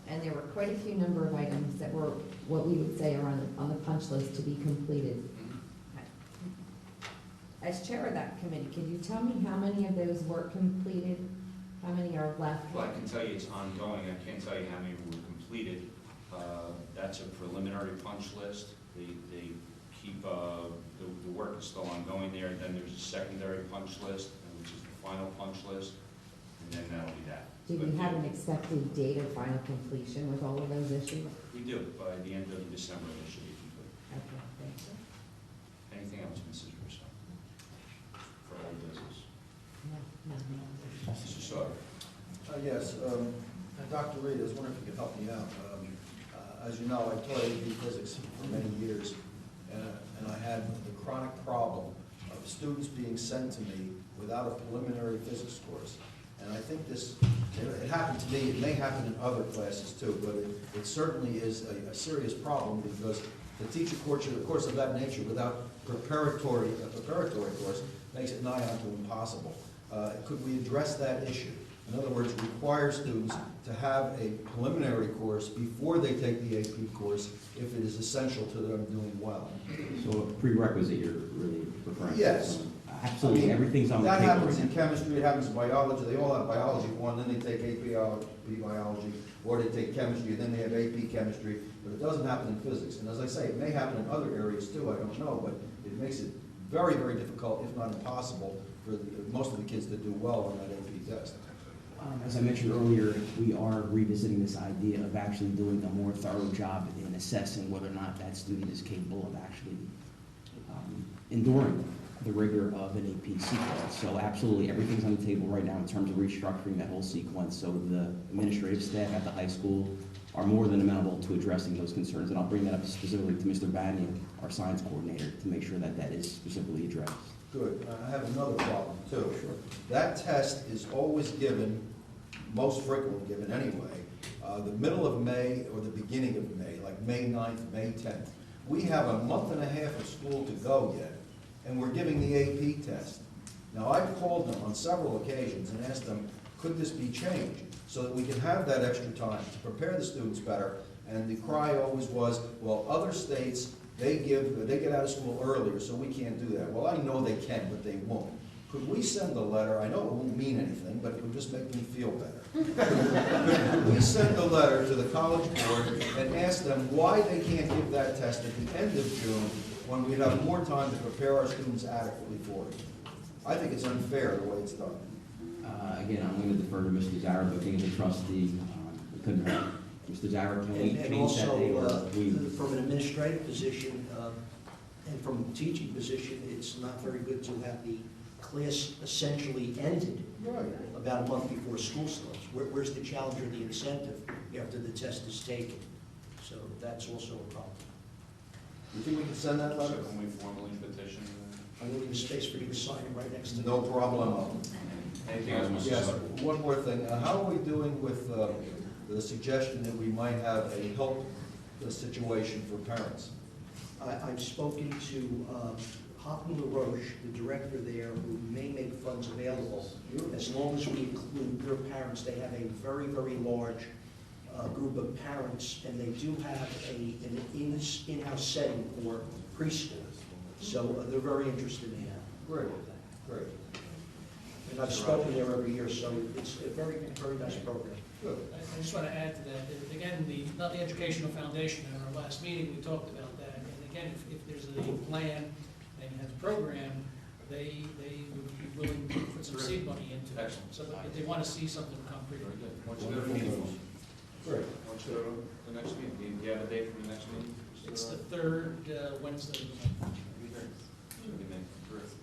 And there were quite a few number of items that were what we would say are on the punch list to be completed. As chair of that committee, could you tell me how many of those were completed? How many are left? Well, I can tell you it's ongoing. I can't tell you how many were completed. That's a preliminary punch list. They keep, the work is still ongoing there. And then there's a secondary punch list, which is the final punch list. And then that'll be that. Do we have an expected date of final completion with all of those issues? We do. By the end of December, they should be complete. Okay, thank you. Anything else, Mrs. Russo? For old business? No, no. Mr. Sauter? Yes, Dr. Reed, I was wondering if you could help me out. As you know, I taught AP physics for many years, and I had the chronic problem of students being sent to me without a preliminary physics course. And I think this, it happened to me, it may happen in other classes too, but it certainly is a serious problem because the teacher course of that nature without a preparatory course makes it nigh onto impossible. Could we address that issue? In other words, require students to have a preliminary course before they take the AP course if it is essential to them doing well. So a prerequisite you're really referring to? Yes. Absolutely, I mean, everything's on the table. That happens right in now. chemistry, it happens in biology, they all have biology one, then they take AP biology, or they take chemistry, then they have AP chemistry, but it doesn't happen in physics. And as I say, it may happen in other areas too, I don't know, but it makes it very, very difficult, if not impossible, for most of the kids to do well on that AP test. As I mentioned earlier, we are revisiting this idea of actually doing a more thorough job in assessing whether or not that student is capable of actually enduring the rigor of an AP sequence. So absolutely, everything's on the table right now in terms of restructuring that whole sequence. So the administrative staff at the high school are more than amenable to addressing those concerns. And I'll bring that up specifically to Mr. Banyan, our science coordinator, to make sure that that is specifically addressed. Good, I have another problem too. Sure. That test is always given, most frequently given anyway, the middle of May or the beginning of May, like May 9th, May 10th. We have a month and a half of school to go yet, and we're giving the AP test. Now, I've called them on several occasions and asked them, could this be changed so that we can have that extra time to prepare the students better? And the cry always was, well, other states, they get out of school earlier, so we can't do that. Well, I know they can, but they won't. Could we send a letter? I know it won't mean anything, but it would just make me feel better. Could we send a letter to the college board and ask them why they can't give that test at the end of June when we'd have more time to prepare our students adequately for it? I think it's unfair the way it's done. Again, I'm going to defer to Mr. Zara, but being the trustee, we couldn't hurt. Mr. Zara, can we And change that day? Or also, we? from an administrative position and from a teaching position, it's not very good to have the class essentially ended Right. about a month before school starts. Where's the challenge or the incentive after the test is taken? So that's also a problem. You think we can send that So letter? can we formally petition? I'm leaving space for you to sign it right next to No problem. Anything else, Mr. Yes, Sutter? one more thing. How are we doing with the suggestion that we might have a help situation for parents? I've spoken to Hoppy LaRoche, the director there, who may make funds available. As long as we include their parents, they have a very, very large group of parents, and they do have an in-house setting for preschool. So they're very interested in that. Great, great. And I've spoken there every year, so it's a very, very nice program. Good. I just want to add to that, again, the Nutley Educational Foundation, in our last meeting, we talked about that. And again, if there's a plan and you have a program, they would be willing to put some seed money into it. Excellent. So if they want to see something concrete. Very good. What's the meeting? Great. What's the next meeting? Do you have a date for the next meeting? It's the third Wednesday of the month.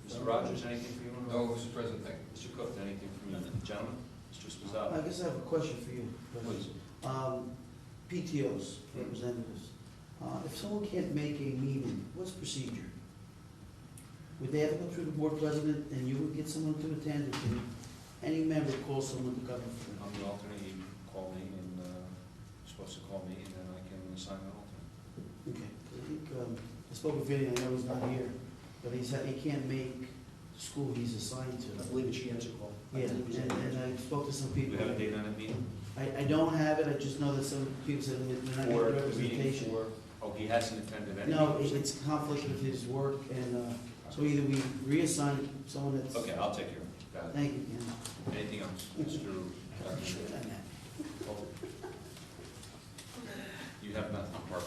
Mr. Rogers, anything for you? No, Mr. President, thank you. Mr. Cook, anything from you? Gentlemen? Mr. Spizzato? I guess I have a question for you. Please. PTOs, representatives. If someone can't make a meeting, what's the procedure? Would they have to go through the board president and you would get someone to attend, or can any member call someone to cover for them? I'm the alternate, you call me, and you're supposed to call me, and then I can assign an alternate. Okay, I think, I spoke with Vinny, I know he's not here, but he said he can't make the school he's assigned to. I believe it's Yanzical. Yeah, and I spoke to some Do people. we have a date on that meeting? I don't have it, I just know that some people said they're not For getting the meeting representation. for, oh, he hasn't attended any? No, meetings? it's conflict with his work, and, so either we reassign someone that's. Okay, I'll take care of it. Got it. Thank you, Ken. Anything else? Mr. You have nothing, Mark.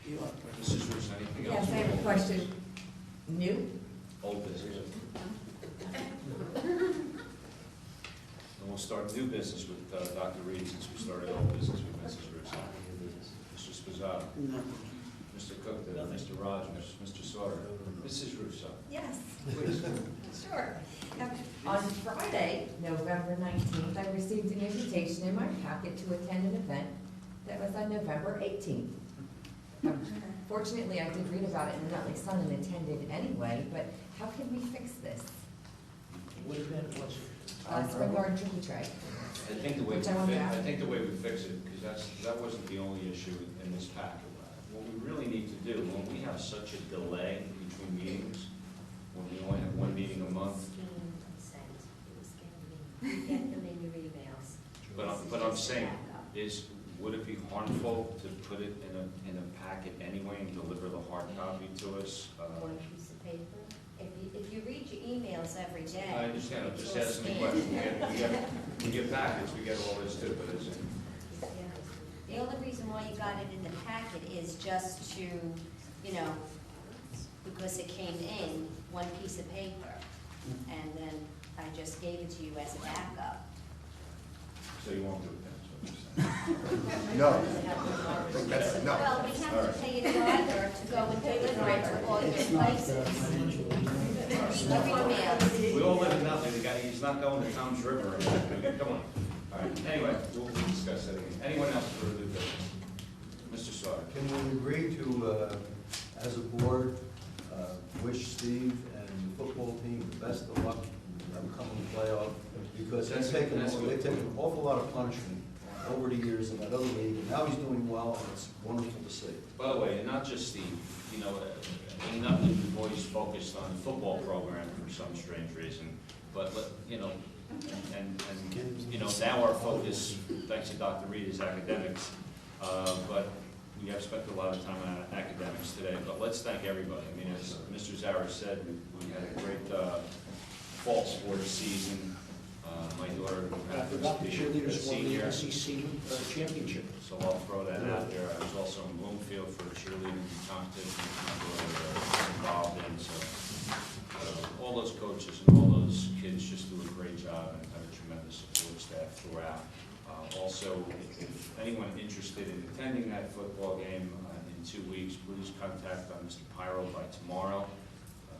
You are. Mrs. Russo, anything else? Yes, I have a question. New? Old business. And we'll start new business with Dr. Reed, since we started old business with Mrs. Russo. Mr. Spizzato. No. Mr. Cook, Mr. Rogers, Mr. Sauter, Mrs. Russo. Yes. Please. Sure. On Friday, November 19th, I received an invitation in my packet to attend an event that was on November 18th. Fortunately, I did read about it in the Nutley Sun and attended anyway, but how can we fix this? What event was it? Spring Garden Tricky Tray. I think the way we Which I wanted to fix, ask. I think the way we fix it, because that wasn't the only issue in this packet. What we really need to do, when we have such a delay between meetings, when we only have one meeting a month, Get them in your emails. but I'm saying, would it be harmful to put it in a packet anyway and deliver the hard copy to us? One piece of paper. If you read your emails every day. I understand, I'm just it's all asking a scanned. question. We get packets, we get all this too, but it's, Yeah. The only reason why you got it in the packet is just to, because it came in, one piece of paper. And then I just gave it to you as a backup. so you won't do it then, is what you're saying. No. No. Well, we have to pay a driver to go and deliver it to all your It's not places. financial. Every mail. We all live in Nutley, the guy, he's not going to Tom's River, come on. All right, anyway, we'll discuss that again. Anyone else for the business? Mr. Sauter? Can we agree to, as a board, wish Steve and the football team the best of luck coming playoff? Because they've taken an awful lot of punishment over the years in that other league, and now he's doing well, and it's wonderful to see. By the way, and not just Steve, in Nutley, we've always focused on the football program for some strange reason, but, now our focus, thanks to Dr. Reed, is academics, but we have spent a lot of time on academics today, but let's thank everybody. I mean, as Mr. Zara said, we had a great fall sports season. My daughter I happens forgot to the be a cheerleaders won senior, the SEC championship. so I'll throw that out there. I was also in Bloomfield for a cheerleading competition my daughter was involved in, so all those coaches and all those kids just do a great job and have a tremendous support staff throughout. Also, if anyone interested in attending that football game in 2 weeks, please contact Mr. Pyro by tomorrow,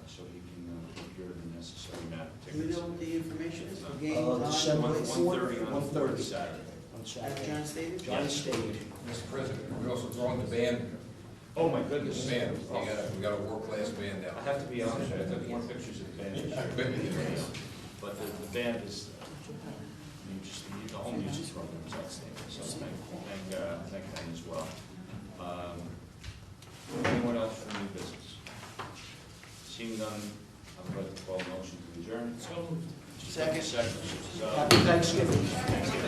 so he can procure the necessary amount of Do you tickets. know what the information is? The game December time? 1:30 on 1:30. Saturday. On At Saturday. John Stadium? John Stadium. Mr. President, we're also throwing the band, Oh, my goodness. the band, we got a world-class band I now. have to be honest, I took more pictures of the band this year. But but the band is, just, the whole music program is outstanding, so thank them as well. Anyone else from new business? Seeing none, I'd like to call a motion to adjourn. Second. Second. Happy Thanksgiving. Thanksgiving.